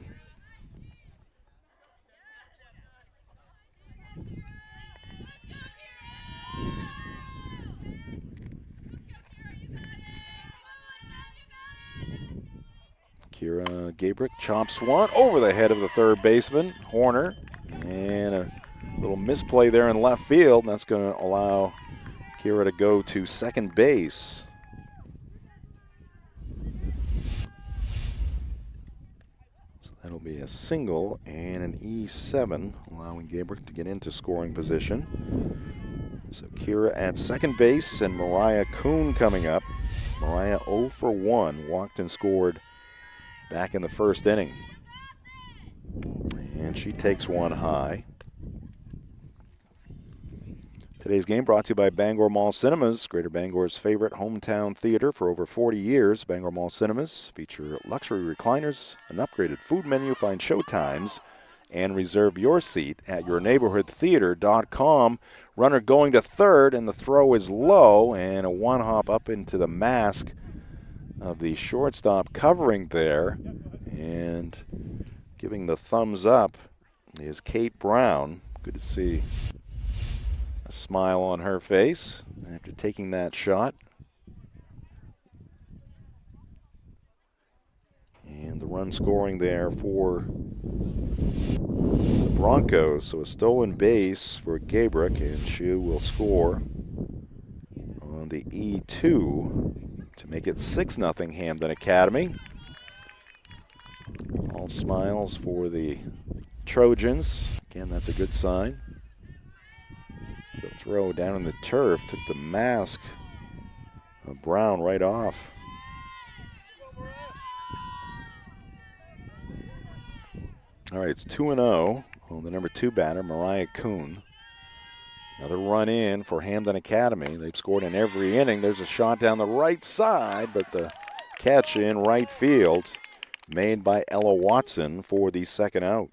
Kiara Gabrick chops one over the head of the third baseman, Horner. And a little misplay there in left field. That's going to allow Kiara to go to second base. So that'll be a single and an E7, allowing Gabrick to get into scoring position. So Kiara at second base and Mariah Kuhn coming up. Mariah 0 for 1, walked and scored back in the first inning. And she takes one high. Today's game brought to you by Bangor Mall Cinemas, Greater Bangor's favorite hometown theater for over 40 years. Bangor Mall Cinemas feature luxury recliners, an upgraded food menu, find showtimes, and reserve your seat at yourneighborhoodtheater.com. Runner going to third, and the throw is low, and a one-hop up into the mask of the shortstop covering there, and giving the thumbs up is Kate Brown. Good to see a smile on her face after taking that shot. And the run scoring there for the Broncos. So a stolen base for Gabrick, and she will score on the E2 to make it 6-0 Hampden Academy. All smiles for the Trojans. Again, that's a good sign. The throw down in the turf took the mask of Brown right off. All right, it's 2-0 on the number 2 batter, Mariah Kuhn. Another run in for Hampden Academy. They've scored in every inning. There's a shot down the right side, but the catch in right field made by Ella Watson for the second out.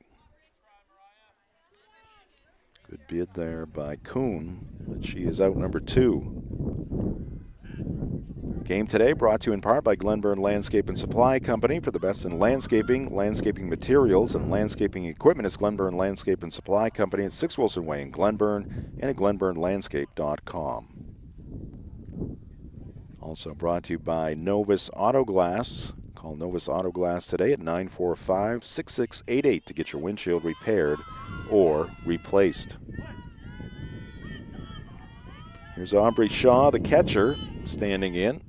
Good bid there by Kuhn, but she is out number 2. Game today brought to you in part by Glenburn Landscape and Supply Company. For the best in landscaping, landscaping materials, and landscaping equipment is Glenburn Landscape and Supply Company at 6 Wilson Way in Glenburn and at glenburnlandscape.com. Also brought to you by Novus Auto Glass. Call Novus Auto Glass today at 945-6688 to get your windshield repaired or replaced. Here's Aubrey Shaw, the catcher, standing in.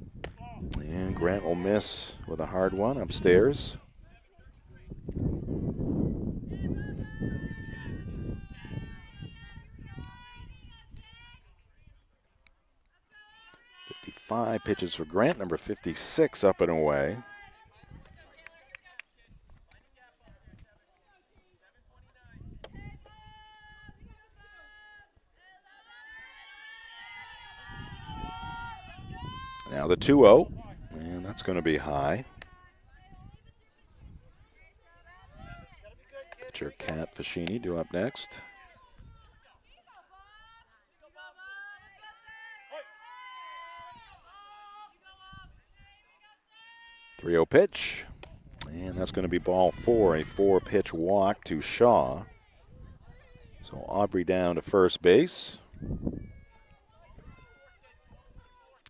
And Grant will miss with a hard one upstairs. Five pitches for Grant, number 56 up and away. Now the 2-0, and that's going to be high. Pitcher Kat Fashini due up next. The 3-0 pitch, and that's going to be ball 4, a 4-pitch walk to Shaw. So Aubrey down to first base.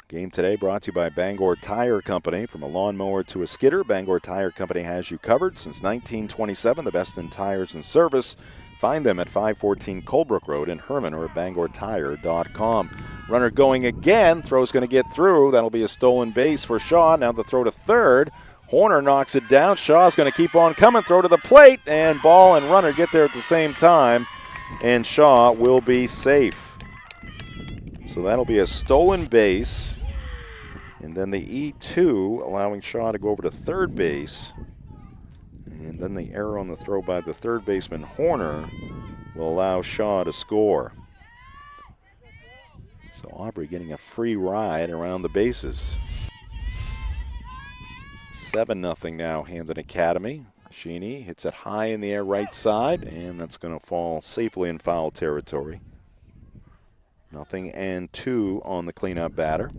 Game today brought to you by Bangor Tire Company. From a lawnmower to a skidder, Bangor Tire Company has you covered. Since 1927, the best in tires and service. Find them at 514 Colebrook Road in Herman or at BangorTire.com. Runner going again. Throw's going to get through. That'll be a stolen base for Shaw. Now the throw to third. Horner knocks it down. Shaw's going to keep on coming. Throw to the plate, and ball and runner get there at the same time, and Shaw will be safe. So that'll be a stolen base. And then the E2 allowing Shaw to go over to third base. And then the error on the throw by the third baseman Horner will allow Shaw to score. So Aubrey getting a free ride around the bases. 7-0 now, Hampden Academy. Sheeny hits it high in the air right side, and that's going to fall safely in foul territory. 0-2 on the cleanup batter.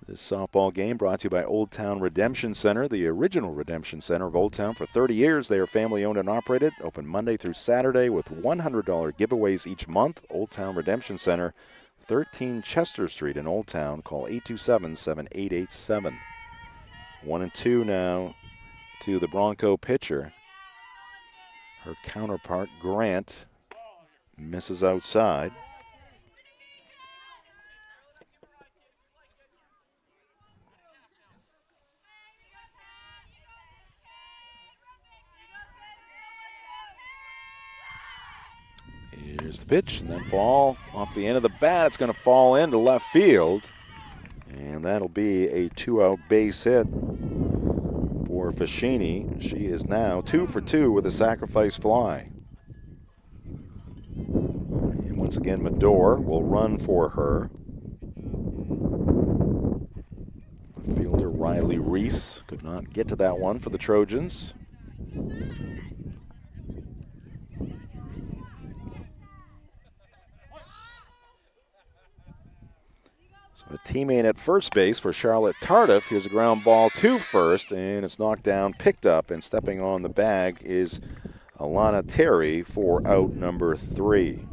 This softball game brought to you by Old Town Redemption Center, the original Redemption Center of Old Town for 30 years. They are family owned and operated, open Monday through Saturday with $100 giveaways each month. Old Town Redemption Center, 13 Chester Street in Old Town. Call 827-7887. 1-2 now to the Bronco pitcher. Her counterpart, Grant, misses outside. Here's the pitch, and that ball off the end of the bat. It's going to fall into left field, and that'll be a 2-out base hit for Fashini. She is now 2 for 2 with a sacrifice fly. And once again, Medor will run for her. The fielder Riley Reese could not get to that one for the Trojans. A teammate at first base for Charlotte Tardif. Here's a ground ball to first, and it's knocked down, picked up, and stepping on the bag is Alana Terry for out number 3.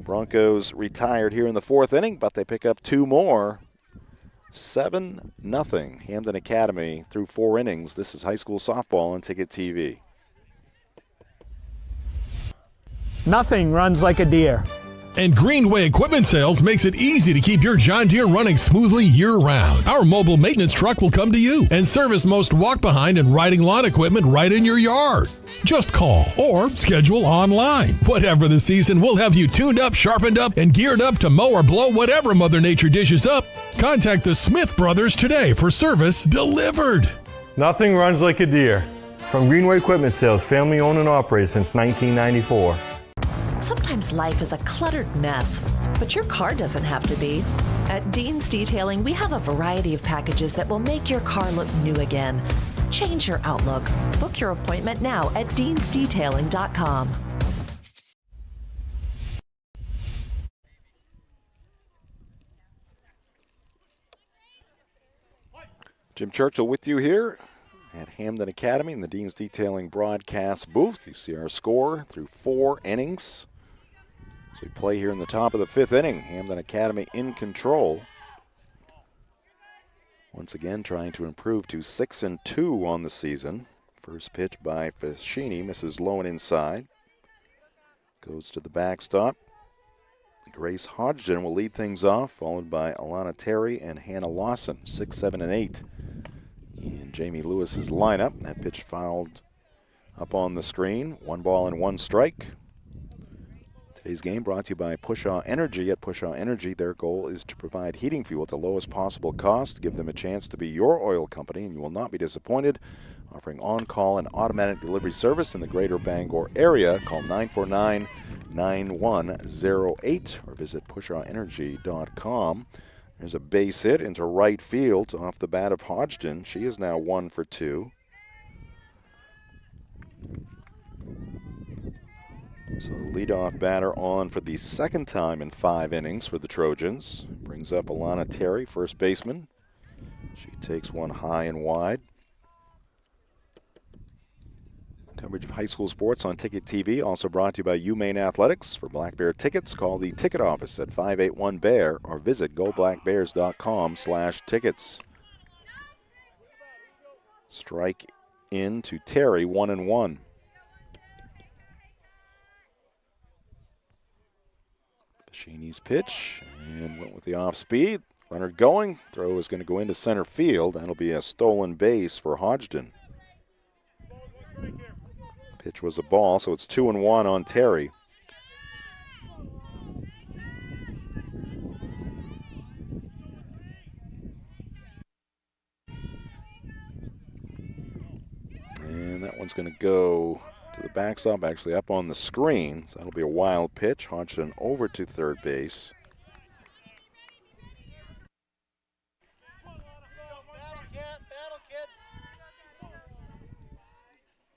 Broncos retired here in the 4th inning, but they pick up 2 more. 7-0 Hampden Academy through 4 innings. This is high school softball on Ticket TV. Nothing runs like a deer. And Greenway Equipment Sales makes it easy to keep your John Deere running smoothly year-round. Our mobile maintenance truck will come to you and service most walk-behind and riding lawn equipment right in your yard. Just call or schedule online. Whatever the season, we'll have you tuned up, sharpened up, and geared up to mow or blow whatever Mother Nature dishes up. Contact the Smith Brothers today for service delivered. Nothing runs like a deer. From Greenway Equipment Sales, family owned and operated since 1994. Sometimes life is a cluttered mess, but your car doesn't have to be. At Dean's Detailing, we have a variety of packages that will make your car look new again. Change your outlook. Book your appointment now at deansdetailing.com. Jim Churchill with you here at Hampden Academy in the Dean's Detailing broadcast booth. You see our score through 4 innings. So we play here in the top of the 5th inning. Hampden Academy in control. Once again trying to improve to 6-2 on the season. First pitch by Fashini, misses low and inside. Goes to the backstop. Grace Hodgson will lead things off, followed by Alana Terry and Hannah Lawson, 6, 7, and 8 in Jamie Lewis's lineup. That pitch fouled up on the screen. 1 ball and 1 strike. Today's game brought to you by Pushaw Energy. At Pushaw Energy, their goal is to provide heating fuel at the lowest possible cost. Give them a chance to be your oil company, and you will not be disappointed. Offering on-call and automatic delivery service in the greater Bangor area. Call 949-9108 or visit pushawenergy.com. There's a base hit into right field off the bat of Hodgson. She is now 1 for 2. So the leadoff batter on for the second time in 5 innings for the Trojans. Brings up Alana Terry, first baseman. She takes one high and wide. Coverage of high school sports on Ticket TV, also brought to you by UMaine Athletics. For Black Bear tickets, call the ticket office at 581-BEAR or visit goblackbears.com/tickets. Strike in to Terry, 1-1. Fashini's pitch, and went with the off speed. Runner going, throw is going to go into center field. That'll be a stolen base for Hodgson. Pitch was a ball, so it's 2-1 on Terry. And that one's going to go to the backstop, actually up on the screen. So that'll be a wild pitch. Hodgson over to third base.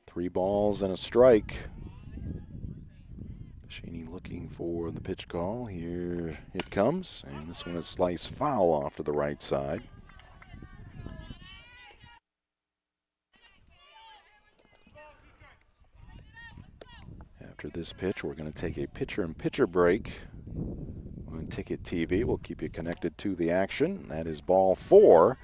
Three balls and a strike. Fashini looking for the pitch call. Here it comes, and this one is sliced foul off to the right side. After this pitch, we're going to take a pitcher-in-pitcher break on Ticket TV. We'll keep you connected to the action. That is ball 4.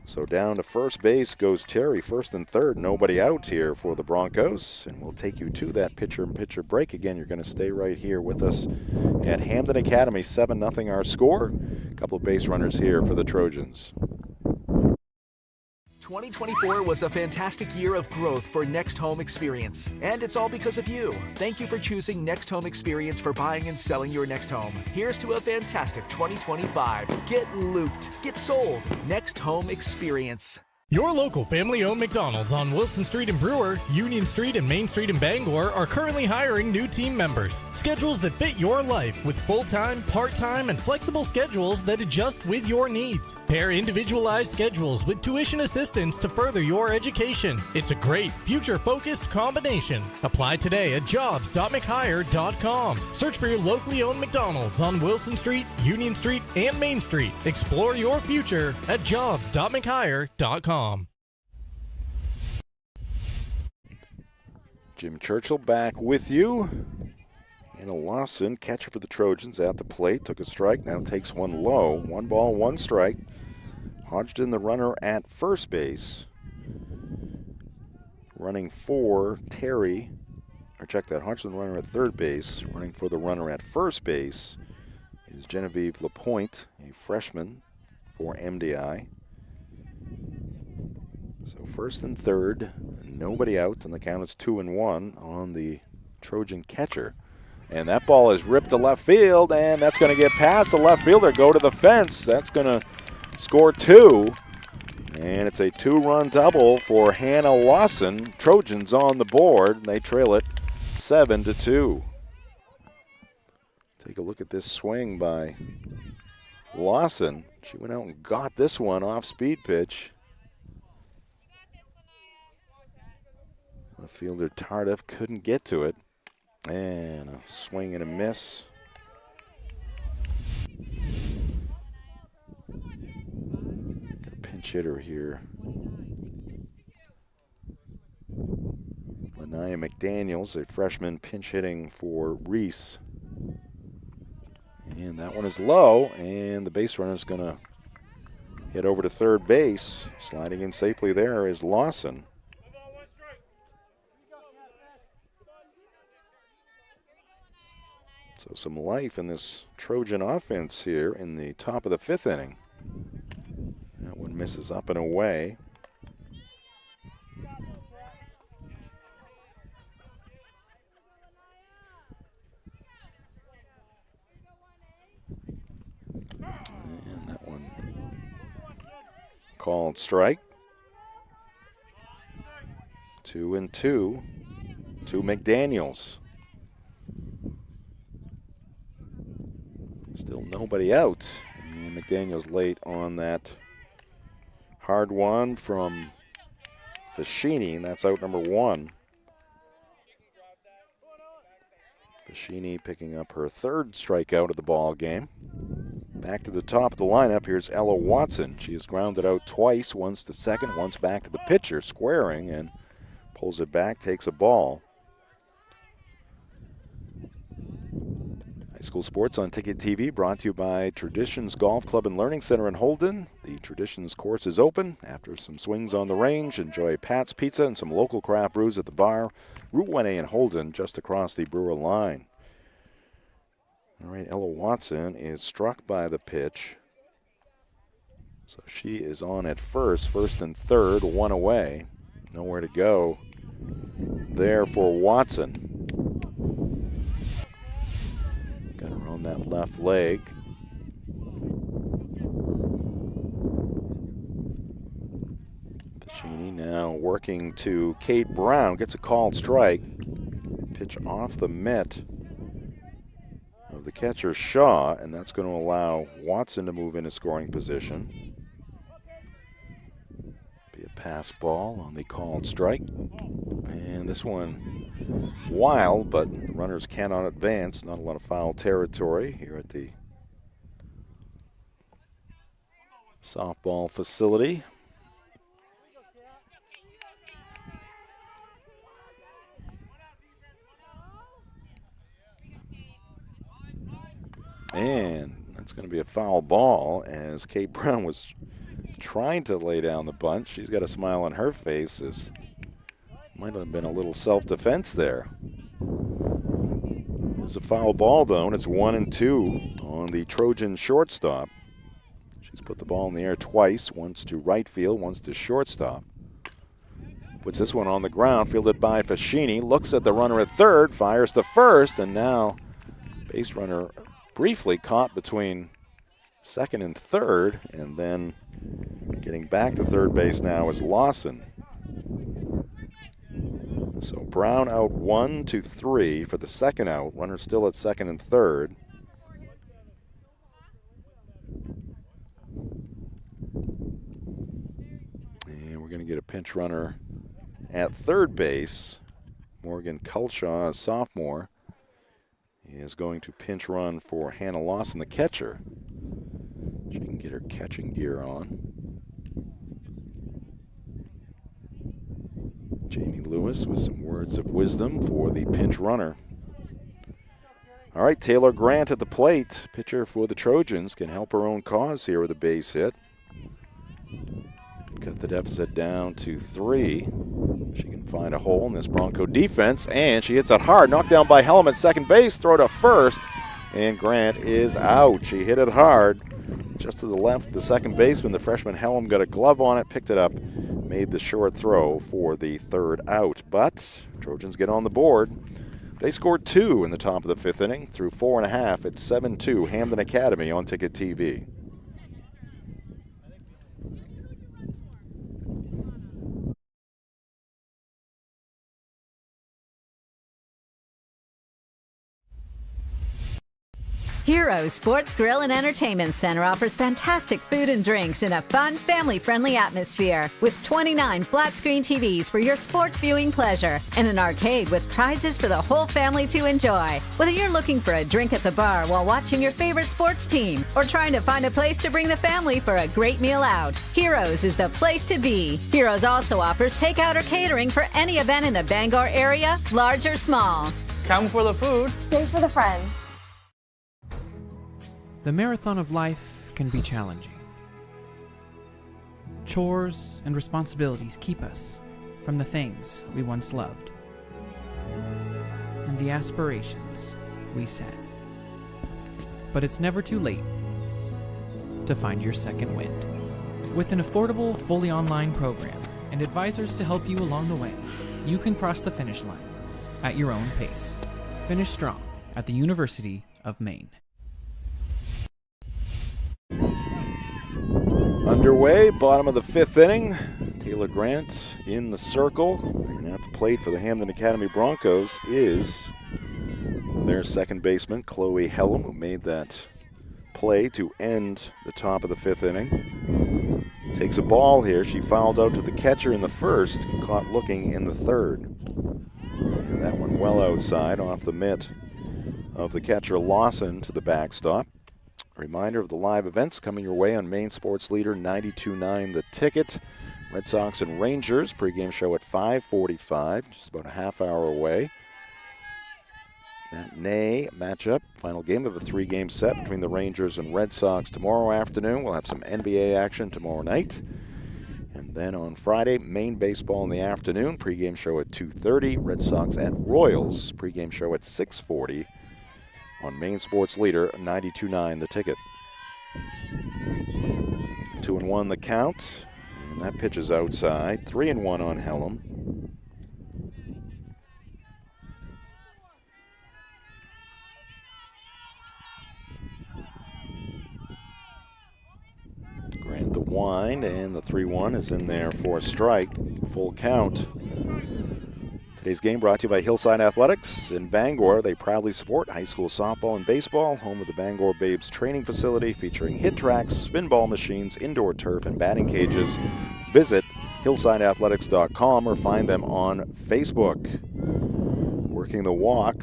So down to first base goes Terry, first and third. Nobody out here for the Broncos. And we'll take you to that pitcher-in-pitcher break. Again, you're going to stay right here with us at Hampden Academy. 7-0 our score. A couple of base runners here for the Trojans. 2024 was a fantastic year of growth for Next Home Experience, and it's all because of you. Thank you for choosing Next Home Experience for buying and selling your next home. Here's to a fantastic 2025. Get looped. Get sold. Next Home Experience. Your local family-owned McDonald's on Wilson Street in Brewer, Union Street and Main Street in Bangor are currently hiring new team members. Schedules that fit your life with full-time, part-time, and flexible schedules that adjust with your needs. Pair individualized schedules with tuition assistance to further your education. It's a great, future-focused combination. Apply today at jobs.mchire.com. Search for your locally owned McDonald's on Wilson Street, Union Street, and Main Street. Explore your future at jobs.mchire.com. Jim Churchill back with you. Hannah Lawson, catcher for the Trojans, at the plate. Took a strike, now takes one low. 1 ball, 1 strike. Hodgson, the runner at first base. Running for Terry. Or check that, Hodgson, the runner at third base. Running for the runner at first base is Genevieve Lapointe, a freshman for MDI. So first and third, nobody out, and the count is 2-1 on the Trojan catcher. And that ball is ripped to left field, and that's going to get past the left fielder, go to the fence. That's going to score 2. And it's a 2-run double for Hannah Lawson. Trojans on the board, and they trail it 7-2. Take a look at this swing by Lawson. She went out and got this one off speed pitch. The fielder Tardif couldn't get to it. And a swing and a miss. Pinch hitter here. Lanaya McDaniels, a freshman, pinch hitting for Reese. And that one is low, and the base runner is going to hit over to third base. Sliding in safely there is Lawson. So some life in this Trojan offense here in the top of the fifth inning. That one misses up and away. And that one called strike. 2-2 to McDaniels. Still nobody out. And McDaniels late on that hard one from Fashini, and that's out number one. Fashini picking up her third strikeout of the ball game. Back to the top of the lineup, here's Ella Watson. She has grounded out twice, once to second, once back to the pitcher, squaring, and pulls it back, takes a ball. High school sports on Ticket TV brought to you by Traditions Golf Club and Learning Center in Holden. The Traditions course is open. After some swings on the range, enjoy Pat's Pizza and some local craft brews at the bar. Route 1A in Holden, just across the Brewer line. All right, Ella Watson is struck by the pitch. So she is on at first and third, one away. Nowhere to go there for Watson. Got her on that left leg. Pacini now working to Kate Brown. Gets a called strike. Pitch off the mitt of the catcher Shaw, and that's going to allow Watson to move into scoring position. Be a pass ball on the called strike. And this one wild, but runners cannot advance. Not a lot of foul territory here at the softball facility. And that's going to be a foul ball as Kate Brown was trying to lay down the bunt. She's got a smile on her face. As might have been a little self-defense there. It's a foul ball, though, and it's 1-2 on the Trojan shortstop. She's put the ball in the air twice, once to right field, once to shortstop. Puts this one on the ground, fielded by Fashini. Looks at the runner at third, fires to first, and now base runner briefly caught between second and third, and then getting back to third base now is Lawson. So Brown out 1-3 for the second out. Runner still at second and third. And we're going to get a pinch runner at third base. Morgan Culshaw, a sophomore, is going to pinch run for Hannah Lawson, the catcher. She can get her catching gear on. Jamie Lewis with some words of wisdom for the pinch runner. All right, Taylor Grant at the plate. Pitcher for the Trojans can help her own cause here with a base hit. Cut the deficit down to 3. She can find a hole in this Bronco defense, and she hits it hard. Knocked down by Helm at second base. Throw to first, and Grant is out. She hit it hard just to the left of the second baseman. The freshman Helm got a glove on it, picked it up, made the short throw for the third out. But Trojans get on the board. They scored 2 in the top of the fifth inning. Through 4.5, it's 7-2 Hampden Academy on Ticket TV. Heroes Sports Grill and Entertainment Center offers fantastic food and drinks in a fun, family-friendly atmosphere with 29 flat-screen TVs for your sports viewing pleasure and an arcade with prizes for the whole family to enjoy. Whether you're looking for a drink at the bar while watching your favorite sports team or trying to find a place to bring the family for a great meal out, Heroes is the place to be. Heroes also offers takeout or catering for any event in the Bangor area, large or small. Come for the food. Stay for the friends. The marathon of life can be challenging. Chores and responsibilities keep us from the things we once loved and the aspirations we set. But it's never too late to find your second wind. With an affordable, fully online program and advisors to help you along the way, you can cross the finish line at your own pace. Finish strong at the University of Maine. Underway, bottom of the fifth inning. Taylor Grant in the circle. And at the plate for the Hampden Academy Broncos is their second baseman, Chloe Hellum, who made that play to end the top of the fifth inning. Takes a ball here. She fouled out to the catcher in the first, caught looking in the third. And that one well outside off the mitt of the catcher Lawson to the backstop. A reminder of the live events coming your way on Maine Sports Leader 92.9 The Ticket. Red Sox and Rangers pregame show at 5:45, just about a half hour away. Matinee matchup, final game of a three-game set between the Rangers and Red Sox tomorrow afternoon. We'll have some NBA action tomorrow night. And then on Friday, Maine baseball in the afternoon, pregame show at 2:30. Red Sox at Royals, pregame show at 6:40. On Maine Sports Leader 92.9 The Ticket. 2-1 the count, and that pitch is outside. 3-1 on Hellum. Grant the wind, and the 3-1 is in there for a strike. Full count. Today's game brought to you by Hillside Athletics in Bangor. They proudly support high school softball and baseball, home of the Bangor Babes training facility featuring hit tracks, spin ball machines, indoor turf, and batting cages. Visit hillsideathletics.com or find them on Facebook. Working the walk,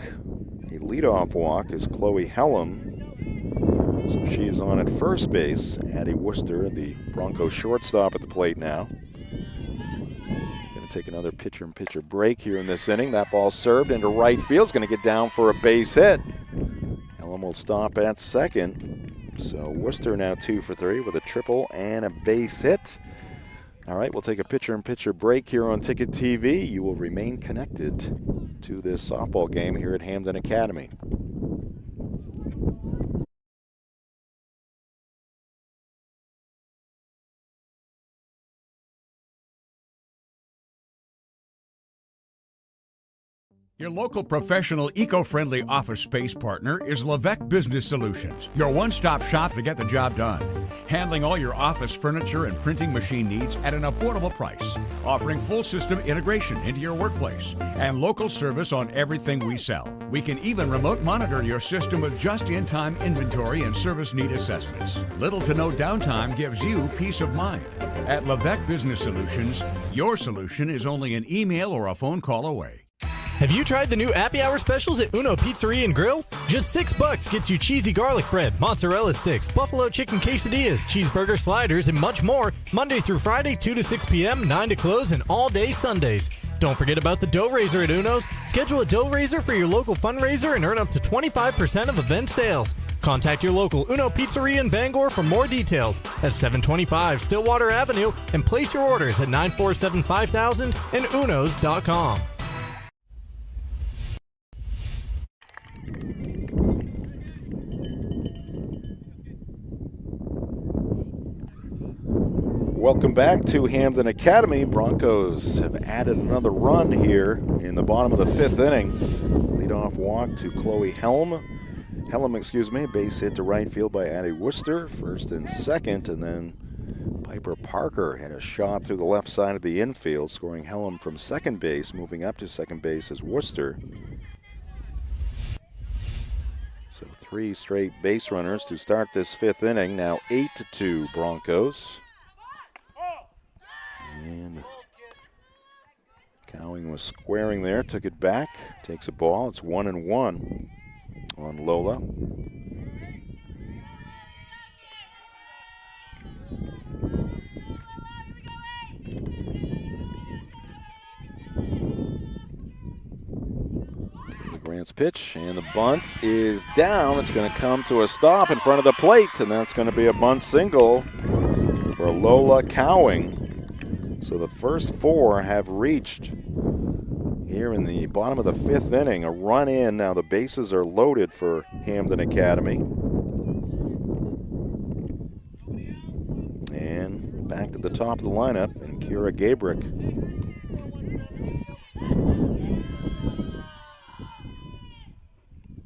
a leadoff walk, is Chloe Hellum. So she is on at first base. Addie Worcester, the Broncos shortstop, at the plate now. Take another pitcher-in-pitcher break here in this inning. That ball served into right field. It's going to get down for a base hit. Hellum will stop at second. So Worcester now 2 for 3 with a triple and a base hit. All right, we'll take a pitcher-in-pitcher break here on Ticket TV. You will remain connected to this softball game here at Hampden Academy. Your local professional, eco-friendly office space partner is Levesque Business Solutions, your one-stop shop to get the job done. Handling all your office furniture and printing machine needs at an affordable price. Offering full system integration into your workplace and local service on everything we sell. We can even remote monitor your system with just-in-time inventory and service need assessments. Little to no downtime gives you peace of mind. At Levesque Business Solutions, your solution is only an email or a phone call away. Have you tried the new happy hour specials at Uno Pizzeria and Grill? Just $6 gets you cheesy garlic bread, mozzarella sticks, buffalo chicken quesadillas, cheeseburger sliders, and much more. Monday through Friday, 2 to 6 p.m., 9 to close, and all day Sundays. Don't forget about the dough raiser at Uno's. Schedule a dough raiser for your local fundraiser and earn up to 25% of event sales. Contact your local Uno Pizzeria in Bangor for more details at 725 Stillwater Avenue and place your orders at 947-5000 and unos.com. Welcome back to Hampden Academy. Broncos have added another run here in the bottom of the fifth inning. Leadoff walk to Chloe Hellum, base hit to right field by Addie Worcester, first and second, and then Piper Parker had a shot through the left side of the infield, scoring Hellum from second base. Moving up to second base is Worcester. So 3 straight base runners to start this 5th inning. Now 8-2 Broncos. And Cowing was squaring there, took it back, takes a ball. It's 1-1 on Lola. Grant's pitch, and the bunt is down. It's going to come to a stop in front of the plate, and that's going to be a bunt single for Lola Cowing. So the first 4 have reached here in the bottom of the 5th inning. A run in. Now the bases are loaded for Hampden Academy. And back to the top of the lineup, and Kira Gabrick.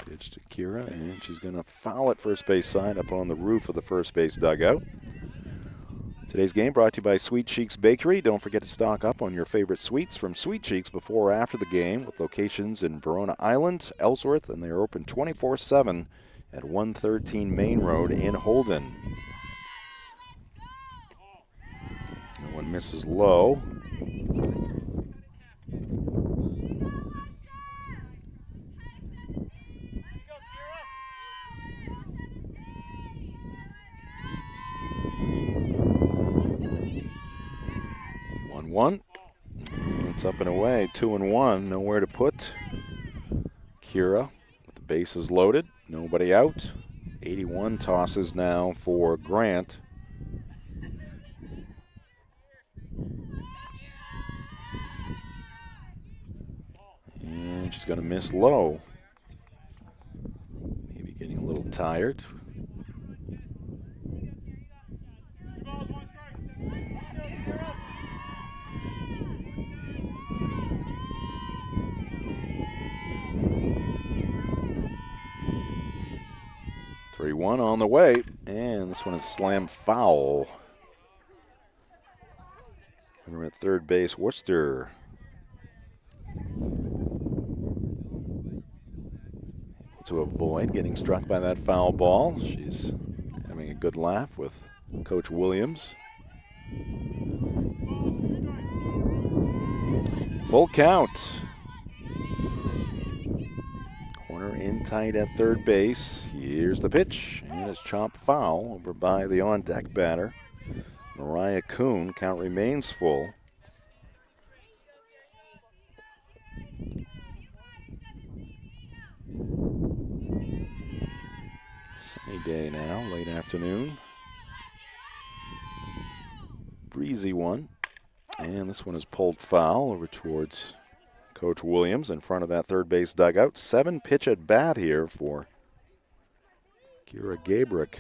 Pitch to Kira, and she's going to foul it first base side up on the roof of the first base dugout. Today's game brought to you by Sweet Cheeks Bakery. Don't forget to stock up on your favorite sweets from Sweet Cheeks before or after the game, with locations in Verona Island, Ellsworth, and they are open 24/7 at 113 Main Road in Holden. No one misses low. One. It's up and away, 2-1. Nowhere to put Kira with the bases loaded. Nobody out. 81 tosses now for Grant. And she's going to miss low. Maybe getting a little tired. One on the way, and this one is slam foul. Runner at third base, Worcester. Able to avoid getting struck by that foul ball. She's having a good laugh with Coach Williams. Full count. Corner in tight at third base. Here's the pitch, and it's chopped foul over by the on-deck batter, Mariah Kuhn. Count remains full. Sunny day now, late afternoon. Breezy one, and this one is pulled foul over towards Coach Williams in front of that third base dugout. 7 pitch at bat here for Kira Gabrick.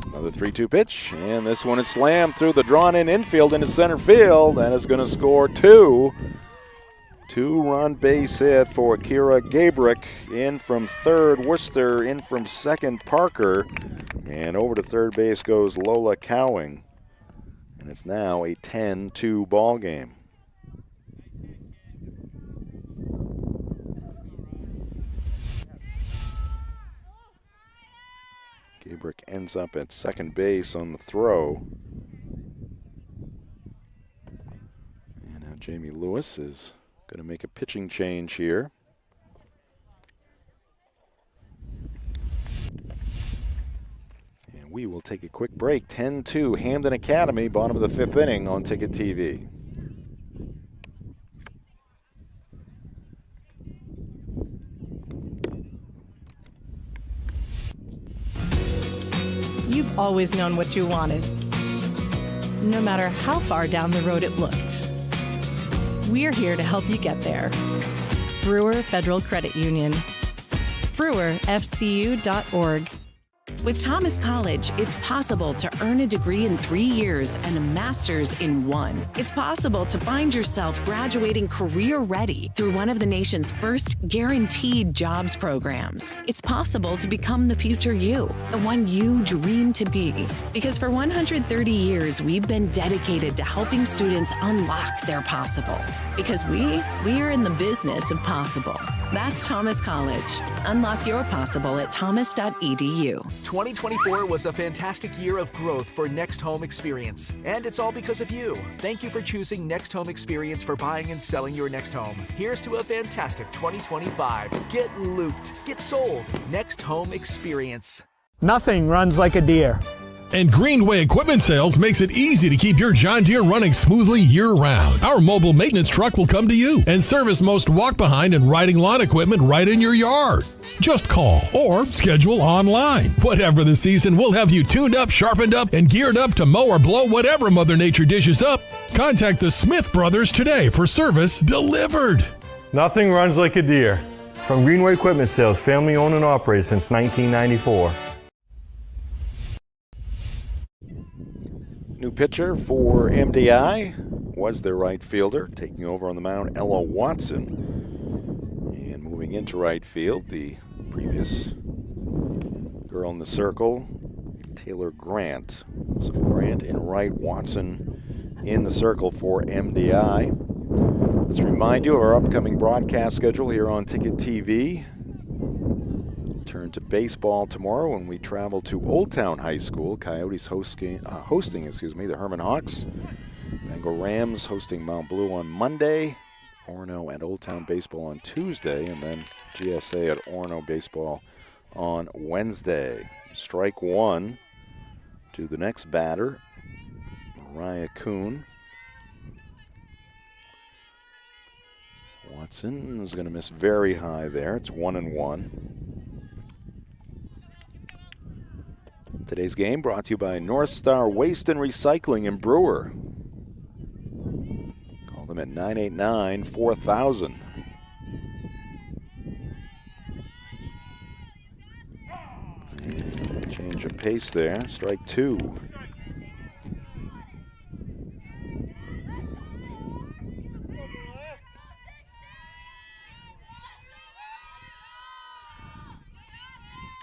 Another 3-2 pitch, and this one is slammed through the drawn-in infield into center field, and is going to score 2. 2-run base hit for Kira Gabrick. In from third, Worcester. In from second, Parker. And over to third base goes Lola Cowing. And it's now a 10-2 ball game. Gabrick ends up at second base on the throw. And now Jamie Lewis is going to make a pitching change here. We will take a quick break. 10-2 Hampden Academy, bottom of the 5th inning on Ticket TV. You've always known what you wanted, no matter how far down the road it looked. We're here to help you get there. Brewer Federal Credit Union. BrewerFCU.org. With Thomas College, it's possible to earn a degree in 3 years and a master's in 1. It's possible to find yourself graduating career-ready through one of the nation's first guaranteed jobs programs. It's possible to become the future you, the one you dream to be. Because for 130 years, we've been dedicated to helping students unlock their possible. Because we are in the business of possible. That's Thomas College. Unlock your possible at thomas.edu. 2024 was a fantastic year of growth for Next Home Experience, and it's all because of you. Thank you for choosing Next Home Experience for buying and selling your next home. Here's to a fantastic 2025. Get looped, get sold. Next Home Experience. Nothing runs like a deer. And Greenway Equipment Sales makes it easy to keep your John Deere running smoothly year-round. Our mobile maintenance truck will come to you and service most walk-behind and riding lawn equipment right in your yard. Just call or schedule online. Whatever the season, we'll have you tuned up, sharpened up, and geared up to mow or blow whatever Mother Nature dishes up. Contact the Smith Brothers today for service delivered. Nothing runs like a deer. From Greenway Equipment Sales, family owned and operated since 1994. New pitcher for MDI was their right fielder. Taking over on the mound, Ella Watson. And moving into right field, the previous girl in the circle, Taylor Grant. So Grant in right, Watson in the circle for MDI. Let's remind you of our upcoming broadcast schedule here on Ticket TV. Turn to baseball tomorrow when we travel to Old Town High School. Coyotes hosting the Herman Hawks. Bengal Rams hosting Mount Blue on Monday. Orono and Old Town baseball on Tuesday, and then GSA at Orono baseball on Wednesday. Strike one to the next batter, Mariah Kuhn. Watson is going to miss very high there. It's 1-1. Today's game brought to you by North Star Waste and Recycling in Brewer. Call them at 989-4000. Change of pace there. Strike two.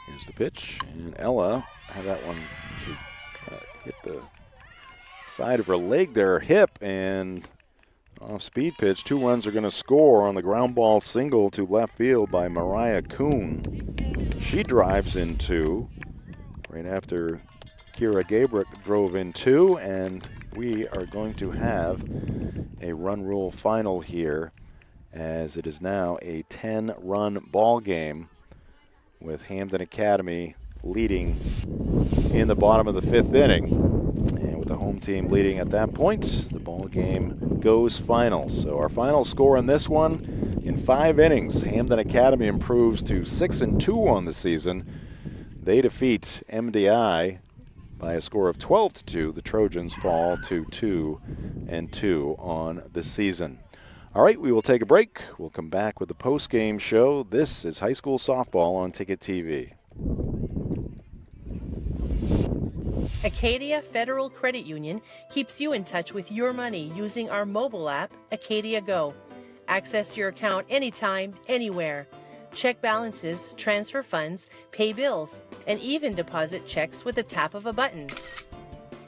Here's the pitch, and Ella had that one. She kind of hit the side of her leg there, hip, and off speed pitch. 2 runs are going to score on the ground ball single to left field by Mariah Kuhn. She drives in 2 right after Kira Gabrick drove in 2, and we are going to have a run rule final here, as it is now a 10-run ball game with Hampden Academy leading in the bottom of the 5th inning. And with the home team leading at that point, the ball game goes final. So our final score in this one, in 5 innings, Hampden Academy improves to 6-2 on the season. They defeat MDI by a score of 12-2. The Trojans fall to 2-2 on the season. All right, we will take a break. We'll come back with the post-game show. This is high school softball on Ticket TV. Acadia Federal Credit Union keeps you in touch with your money using our mobile app, Acadia Go. Access your account anytime, anywhere. Check balances, transfer funds, pay bills, and even deposit checks with the tap of a button.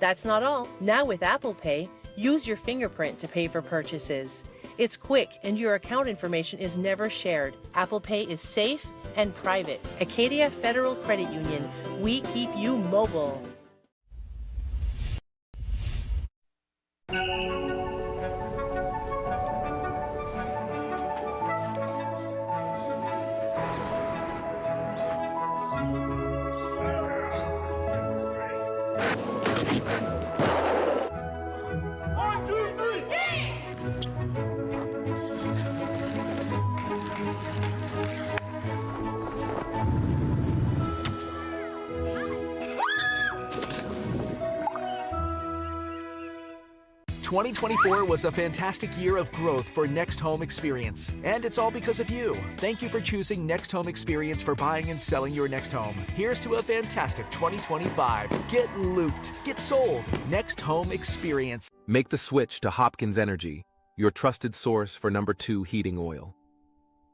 That's not all. Now with Apple Pay, use your fingerprint to pay for purchases. It's quick and your account information is never shared. Apple Pay is safe and private. Acadia Federal Credit Union. We keep you mobile. 2024 was a fantastic year of growth for Next Home Experience, and it's all because of you. Thank you for choosing Next Home Experience for buying and selling your next home. Here's to a fantastic 2025. Get looped. Get sold. Next Home Experience. Make the switch to Hopkins Energy, your trusted source for #2 heating oil.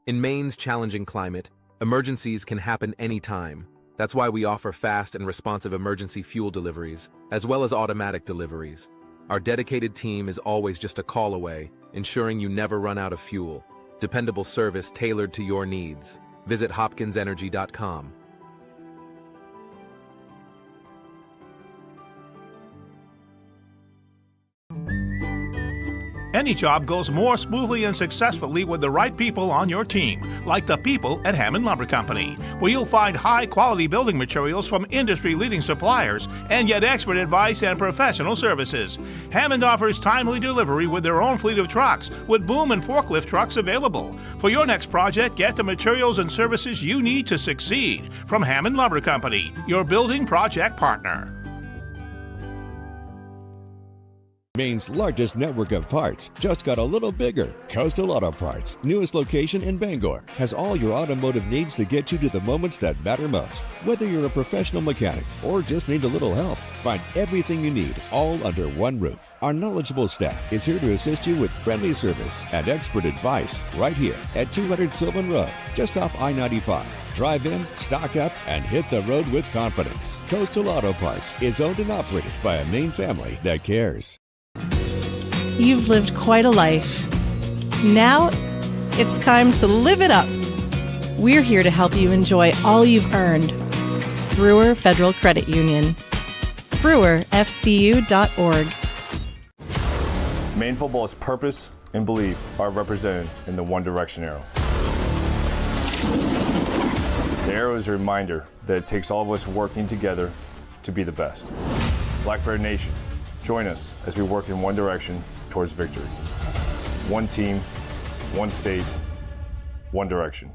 In Maine's challenging climate, emergencies can happen anytime. That's why we offer fast and responsive emergency fuel deliveries, as well as automatic deliveries. Our dedicated team is always just a call away, ensuring you never run out of fuel. Dependable service tailored to your needs. Visit hopkinsenergy.com. Any job goes more smoothly and successfully with the right people on your team, like the people at Hampden Lumber Company, where you'll find high-quality building materials from industry-leading suppliers and get expert advice and professional services. Hampden offers timely delivery with their own fleet of trucks, with boom and forklift trucks available. For your next project, get the materials and services you need to succeed from Hampden Lumber Company, your building project partner. Maine's largest network of parts just got a little bigger. Coastal Auto Parts, newest location in Bangor, has all your automotive needs to get you to the moments that matter most. Whether you're a professional mechanic or just need a little help, find everything you need all under one roof. Our knowledgeable staff is here to assist you with friendly service and expert advice right here at 200 Sylvan Road, just off I-95. Drive in, stock up, and hit the road with confidence. Coastal Auto Parts is owned and operated by a Maine family that cares. You've lived quite a life. Now, it's time to live it up. We're here to help you enjoy all you've earned. Brewer Federal Credit Union. BrewerFCU.org. Maine football's purpose and belief are represented in the One Direction arrow. The arrow is a reminder that it takes all of us working together to be the best. Blackbird Nation, join us as we work in one direction towards victory. One team, one state, one direction.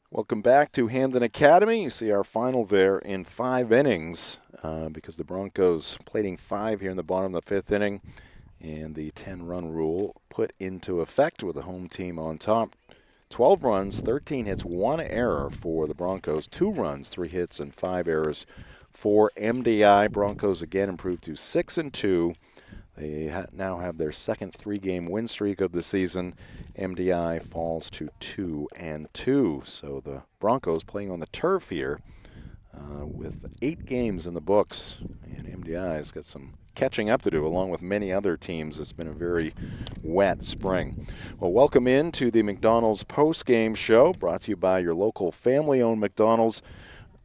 Welcome back to Hampden Academy. You see our final there in 5 innings because the Broncos plating 5 here in the bottom of the 5th inning. And the 10-run rule put into effect with the home team on top. 12 runs, 13 hits, 1 error for the Broncos. 2 runs, 3 hits, and 5 errors for MDI. Broncos again improved to 6-2. They now have their second 3-game win streak of the season. MDI falls to 2-2. So the Broncos playing on the turf here with 8 games in the books. And MDI's got some catching up to do, along with many other teams. It's been a very wet spring. Well, welcome in to the McDonald's post-game show, brought to you by your local family-owned McDonald's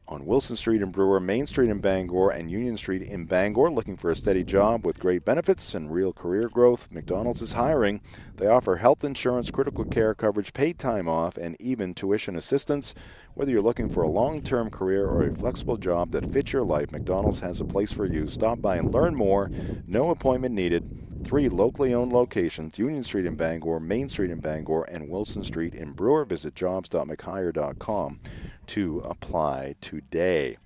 on Wilson Street in Brewer, Main Street in Bangor, and Union Street in Bangor. Looking for a steady job with great benefits and real career growth? McDonald's is hiring. They offer health insurance, critical care coverage, paid time off, and even tuition assistance. Whether you're looking for a long-term career or a flexible job that fits your life, McDonald's has a place for you. Stop by and learn more. No appointment needed. 3 locally owned locations: Union Street in Bangor, Main Street in Bangor, and Wilson Street in Brewer. Visit jobs.mchire.com to apply today.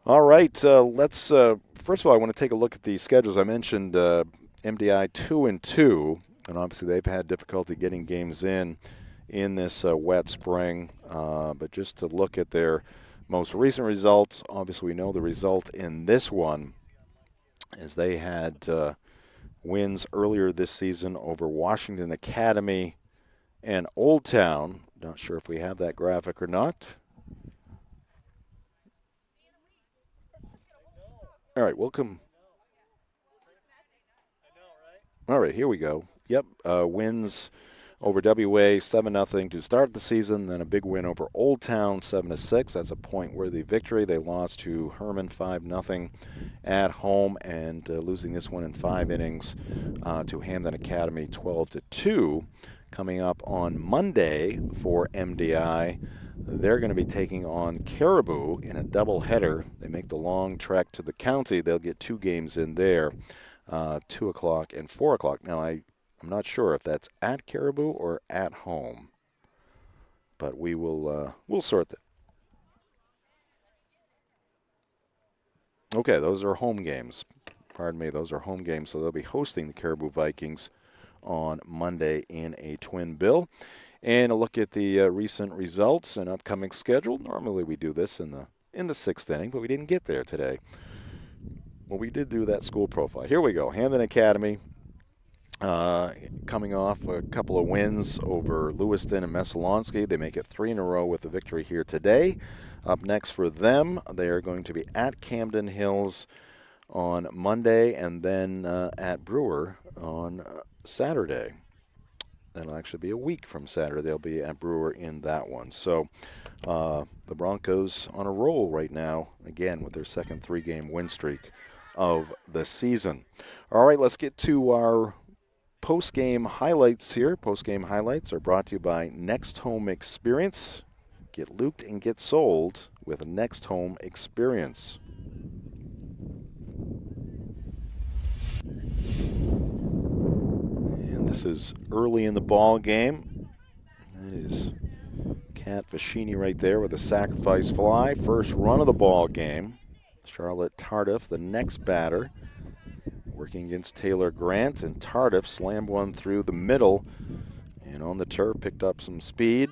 All right, let's first of all, I want to take a look at the schedules. I mentioned MDI 2-2, and obviously they've had difficulty getting games in this wet spring. But just to look at their most recent results, obviously we know the result in this one is they had wins earlier this season over Washington Academy and Old Town. Not sure if we have that graphic or not. All right, welcome. All right, here we go. Yep, wins over WA 7-0 to start the season, then a big win over Old Town 7-6. That's a point-worthy victory. They lost to Herman 5-0 at home, and losing this one in 5 innings to Hampden Academy 12-2. Coming up on Monday for MDI, they're going to be taking on Caribou in a doubleheader. They make the long trek to the county. They'll get 2 games in there, 2 o'clock and 4 o'clock. Now, I I'm not sure if that's at Caribou or at home, but we'll sort that. Okay, those are home games. Pardon me, those are home games, so they'll be hosting the Caribou Vikings on Monday in a twin bill. And a look at the recent results and upcoming schedule. Normally we do this in the sixth inning, but we didn't get there today. Well, we did do that school profile. Here we go. Hampden Academy coming off a couple of wins over Lewiston and Messalonskee. They make it 3 in a row with a victory here today. Up next for them, they are going to be at Camden Hills on Monday and then at Brewer on Saturday. That'll actually be a week from Saturday. They'll be at Brewer in that one. So the Broncos on a roll right now, again, with their second 3-game win streak of the season. All right, let's get to our post-game highlights here. Post-game highlights are brought to you by Next Home Experience. Get looped and get sold with a Next Home Experience. And this is early in the ball game. That is Kat Vashini right there with a sacrifice fly. First run of the ball game. Charlotte Tardif, the next batter, working against Taylor Grant, and Tardif slammed one through the middle and on the turf picked up some speed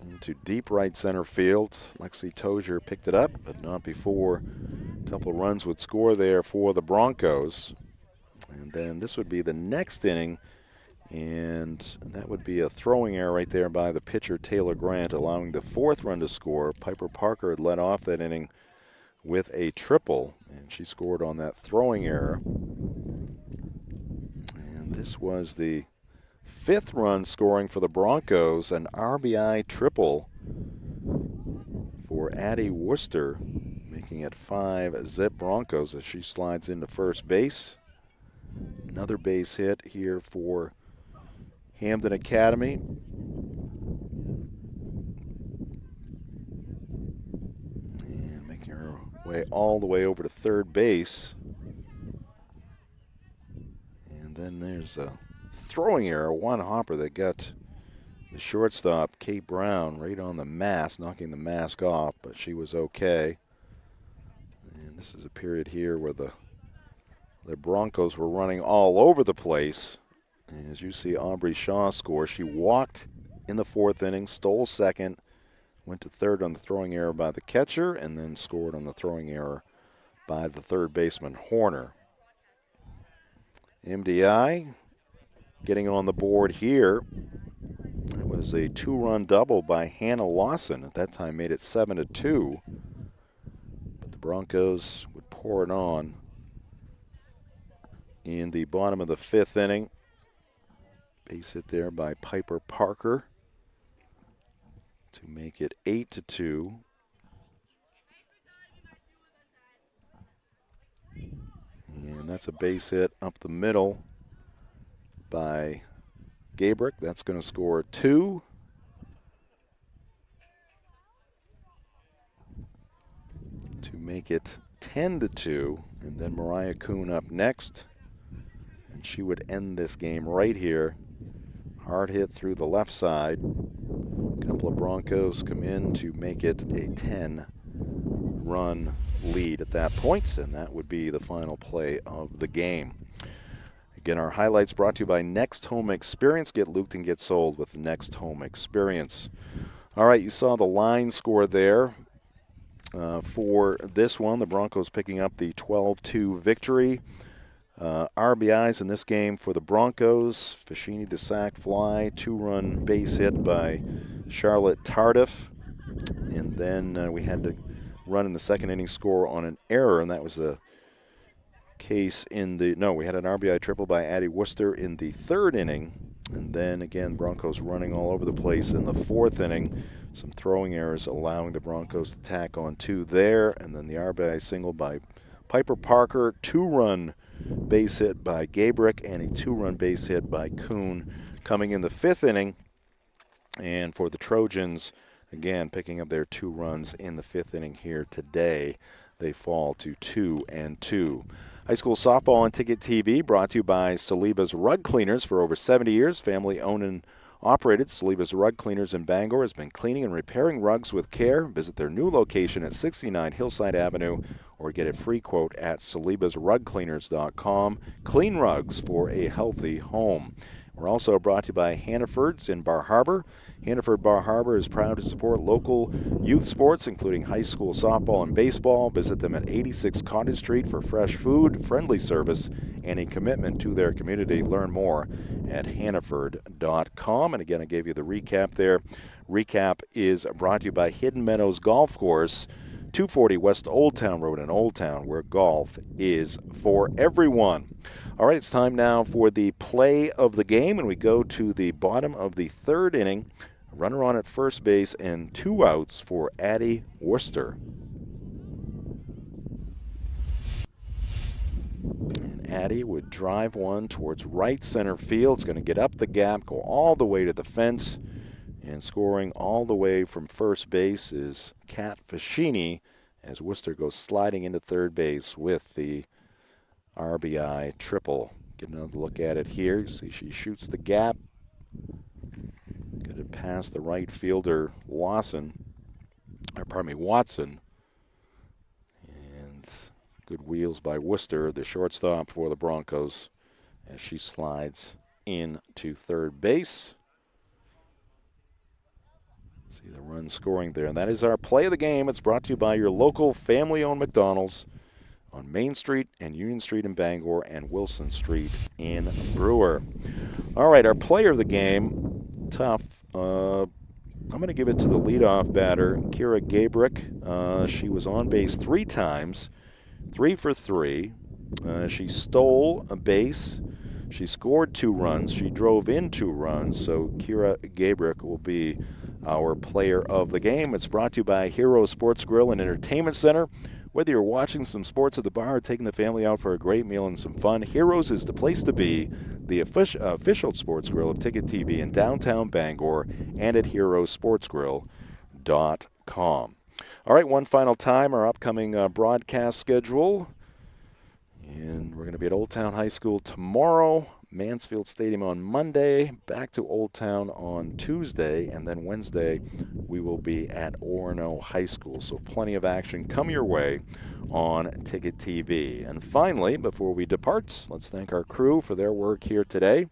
into deep right center field. Lexi Tozier picked it up, but not before a couple runs would score there for the Broncos. And then this would be the next inning, and that would be a throwing error right there by the pitcher Taylor Grant, allowing the 4th run to score. Piper Parker had led off that inning with a triple, and she scored on that throwing error. And this was the 5th run scoring for the Broncos, an RBI triple for Addie Worcester, making it 5-zip Broncos as she slides into first base. Another base hit here for Hampden Academy. Way all the way over to third base. And then there's a throwing error, one hopper that got the shortstop, Kate Brown, right on the mask, knocking the mask off, but she was okay. And this is a period here where the Broncos were running all over the place. And as you see Aubrey Shaw score, she walked in the 4th inning, stole second, went to third on the throwing error by the catcher, and then scored on the throwing error by the third baseman, Horner. MDI getting on the board here. It was a 2-run double by Hannah Lawson. At that time made it 7-2. But the Broncos would pour it on in the bottom of the 5th inning. Base hit there by Piper Parker to make it 8-2. And that's a base hit up the middle by Gabrick. That's going to score 2. To make it 10-2. And then Mariah Kuhn up next. And she would end this game right here. Hard hit through the left side. A couple of Broncos come in to make it a 10-run lead at that point, and that would be the final play of the game. Again, our highlights brought to you by Next Home Experience. Get looped and get sold with Next Home Experience. All right, you saw the line score there for this one. The Broncos picking up the 12-2 victory. RBIs in this game for the Broncos. Fashini the sac fly, 2-run base hit by Charlotte Tardif. And then we had to run in the second inning, score on an error, and that was the case in the, no, we had an RBI triple by Addie Worcester in the 3rd inning. And then again, Broncos running all over the place in the 4th inning. Some throwing errors allowing the Broncos to tack on 2 there. And then the RBI single by Piper Parker, 2-run base hit by Gabrick, and a 2-run base hit by Kuhn coming in the 5th inning. And for the Trojans, again, picking up their 2 runs in the 5th inning here today, they fall to 2-2. High school softball on Ticket TV brought to you by Saliba's Rug Cleaners. For over 70 years, family-owned and operated, Saliba's Rug Cleaners in Bangor has been cleaning and repairing rugs with care. Visit their new location at 69 Hillside Avenue or get a free quote at salibasrugcleaners.com. Clean rugs for a healthy home. We're also brought to you by Hannaford's in Bar Harbor. Hannaford Bar Harbor is proud to support local youth sports, including high school softball and baseball. Visit them at 86 Cottage Street for fresh food, friendly service, and a commitment to their community. Learn more at hannaford.com. And again, I gave you the recap there. Recap is brought to you by Hidden Meadows Golf Course, 240 West Old Town Road in Old Town, where golf is for everyone. All right, it's time now for the play of the game, and we go to the bottom of the third inning. A runner on at first base and 2 outs for Addie Worcester. And Addie would drive one towards right center field. It's going to get up the gap, go all the way to the fence, and scoring all the way from first base is Kat Fascini as Worcester goes sliding into third base with the RBI triple. Get another look at it here. You see she shoots the gap. Got it past the right fielder, Watson. And good wheels by Worcester, the shortstop for the Broncos, as she slides into third base. See the run scoring there. And that is our play of the game. It's brought to you by your local family-owned McDonald's on Main Street and Union Street in Bangor and Wilson Street in Brewer. All right, our player of the game, tough. I'm going to give it to the leadoff batter, Kira Gabrick. She was on base 3 times, 3 for 3. She stole a base. She scored 2 runs. She drove in 2 runs. So Kira Gabrick will be our player of the game. It's brought to you by Hero Sports Grill and Entertainment Center. Whether you're watching some sports at the bar or taking the family out for a great meal and some fun, Heroes is the place to be. The official sports grill of Ticket TV in downtown Bangor and at herosportsgrill.com. All right, one final time, our upcoming broadcast schedule. And we're going to be at Old Town High School tomorrow, Mansfield Stadium on Monday, back to Old Town on Tuesday, and then Wednesday we will be at Orono High School. So plenty of action come your way on Ticket TV. And finally, before we depart, let's thank our crew for their work here today.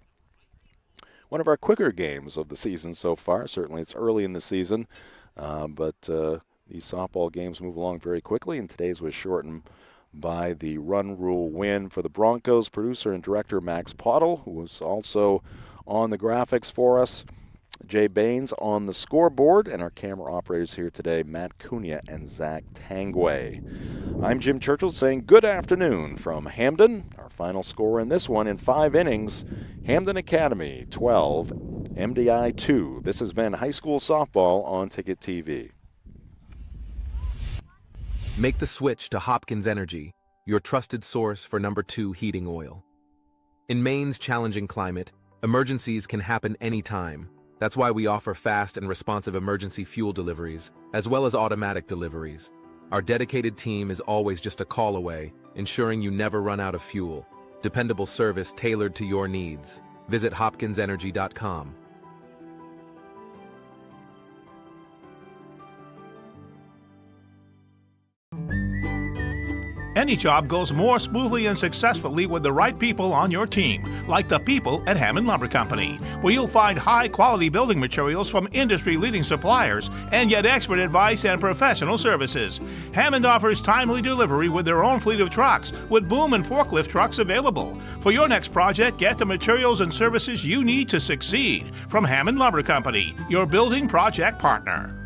One of our quicker games of the season so far. Certainly it's early in the season, but these softball games move along very quickly, and today's was shortened by the run rule win for the Broncos. Producer and director Max Pottle, who was also on the graphics for us. Jay Baines on the scoreboard, and our camera operators here today, Matt Cunha and Zach Tangway. I'm Jim Churchill saying good afternoon from Hampden. Our final score in this one in 5 innings, Hampden Academy 12, MDI 2. This has been high school softball on Ticket TV. Make the switch to Hopkins Energy, your trusted source for #2 heating oil. In Maine's challenging climate, emergencies can happen anytime. That's why we offer fast and responsive emergency fuel deliveries, as well as automatic deliveries. Our dedicated team is always just a call away, ensuring you never run out of fuel. Dependable service tailored to your needs. Visit hopkinsenergy.com. Any job goes more smoothly and successfully with the right people on your team, like the people at Hammond Lumber Company, where you'll find high-quality building materials from industry-leading suppliers and get expert advice and professional services. Hammond offers timely delivery with their own fleet of trucks, with boom and forklift trucks available. For your next project, get the materials and services you need to succeed from Hammond Lumber Company, your building project partner.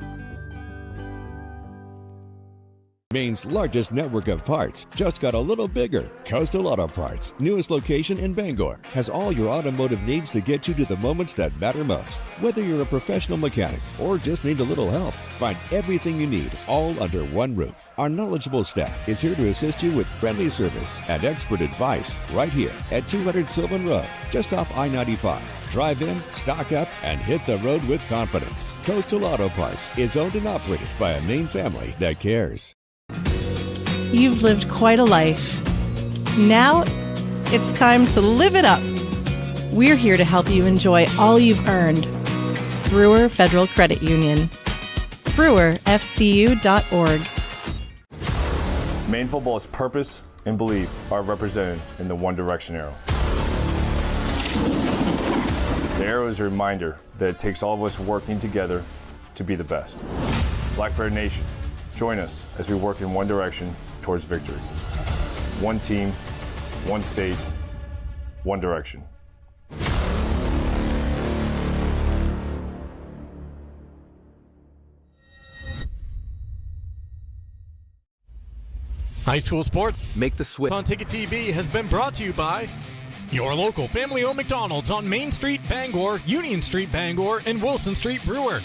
Maine's largest network of parts just got a little bigger. Coastal Auto Parts, newest location in Bangor, has all your automotive needs to get you to the moments that matter most. Whether you're a professional mechanic or just need a little help, find everything you need all under one roof. Our knowledgeable staff is here to assist you with friendly service and expert advice right here at 200 Sylvan Road, just off I-95. Drive in, stock up, and hit the road with confidence. Coastal Auto Parts is owned and operated by a Maine family that cares. You've lived quite a life. Now it's time to live it up. We're here to help you enjoy all you've earned. Brewer Federal Credit Union. BrewerFCU.org. Maine football's purpose and belief are represented in the One Direction arrow. The arrow is a reminder that it takes all of us working together to be the best. Blackbird Nation, join us as we work in one direction towards victory. One team, one state, one direction. High school sports Make the switch on Ticket TV has been brought to you by your local family-owned McDonald's on Main Street, Bangor, Union Street, Bangor, and Wilson Street, Brewer.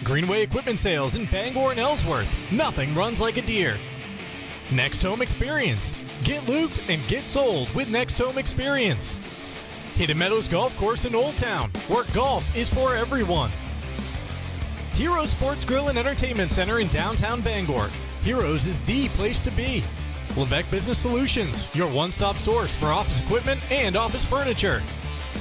Greenway Equipment Sales in Bangor and Ellsworth. Nothing runs like a deer. Next Home Experience. Get looped and get sold with Next Home Experience. Hidden Meadows Golf Course in Old Town, where golf is for everyone. Heroes Sports Grill and Entertainment Center in downtown Bangor. Heroes is the place to be. Levesque Business Solutions, your one-stop source for office equipment and office furniture.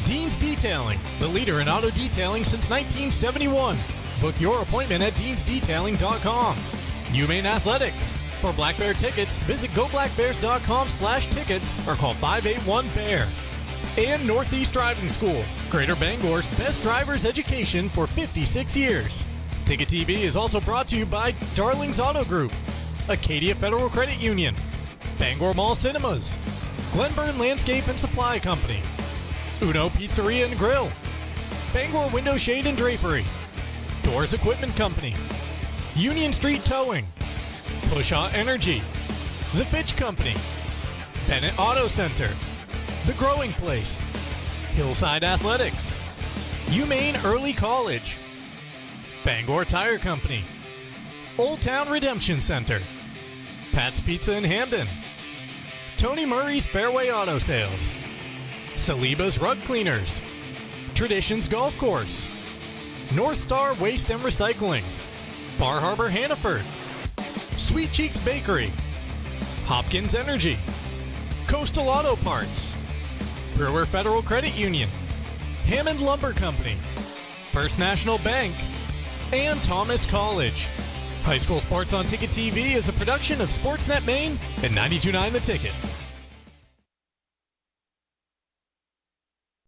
Dean's Detailing, the leader in auto detailing since 1971. Book your appointment at deansdetailing.com. UMaine Athletics. For Black Bear tickets, visit goblackbears.com/tickets or call 581-BEAR. And Northeast Driving School, Greater Bangor's best driver's education for 56 years. Ticket TV is also brought to you by Darling's Auto Group, Acadia Federal Credit Union, Bangor Mall Cinemas, Glenburn Landscape and Supply Company, Uno Pizzeria and Grill, Bangor Window Shade and Drapery, Doors Equipment Company, Union Street Towing, Pushaw Energy, The Fitch Company, Bennett Auto Center, The Growing Place, Hillside Athletics, UMaine Early College, Bangor Tire Company, Old Town Redemption Center, Pat's Pizza in Hampden, Tony Murray's Fairway Auto Sales, Saliba's Rug Cleaners, Traditions Golf Course, North Star Waste and Recycling, Bar Harbor Hannaford, Sweet Cheeks Bakery, Hopkins Energy, Coastal Auto Parts, Brewer Federal Credit Union, Hammond Lumber Company, First National Bank, and Thomas College. High school sports on Ticket TV is a production of Sportsnet Maine and 92.9 The Ticket.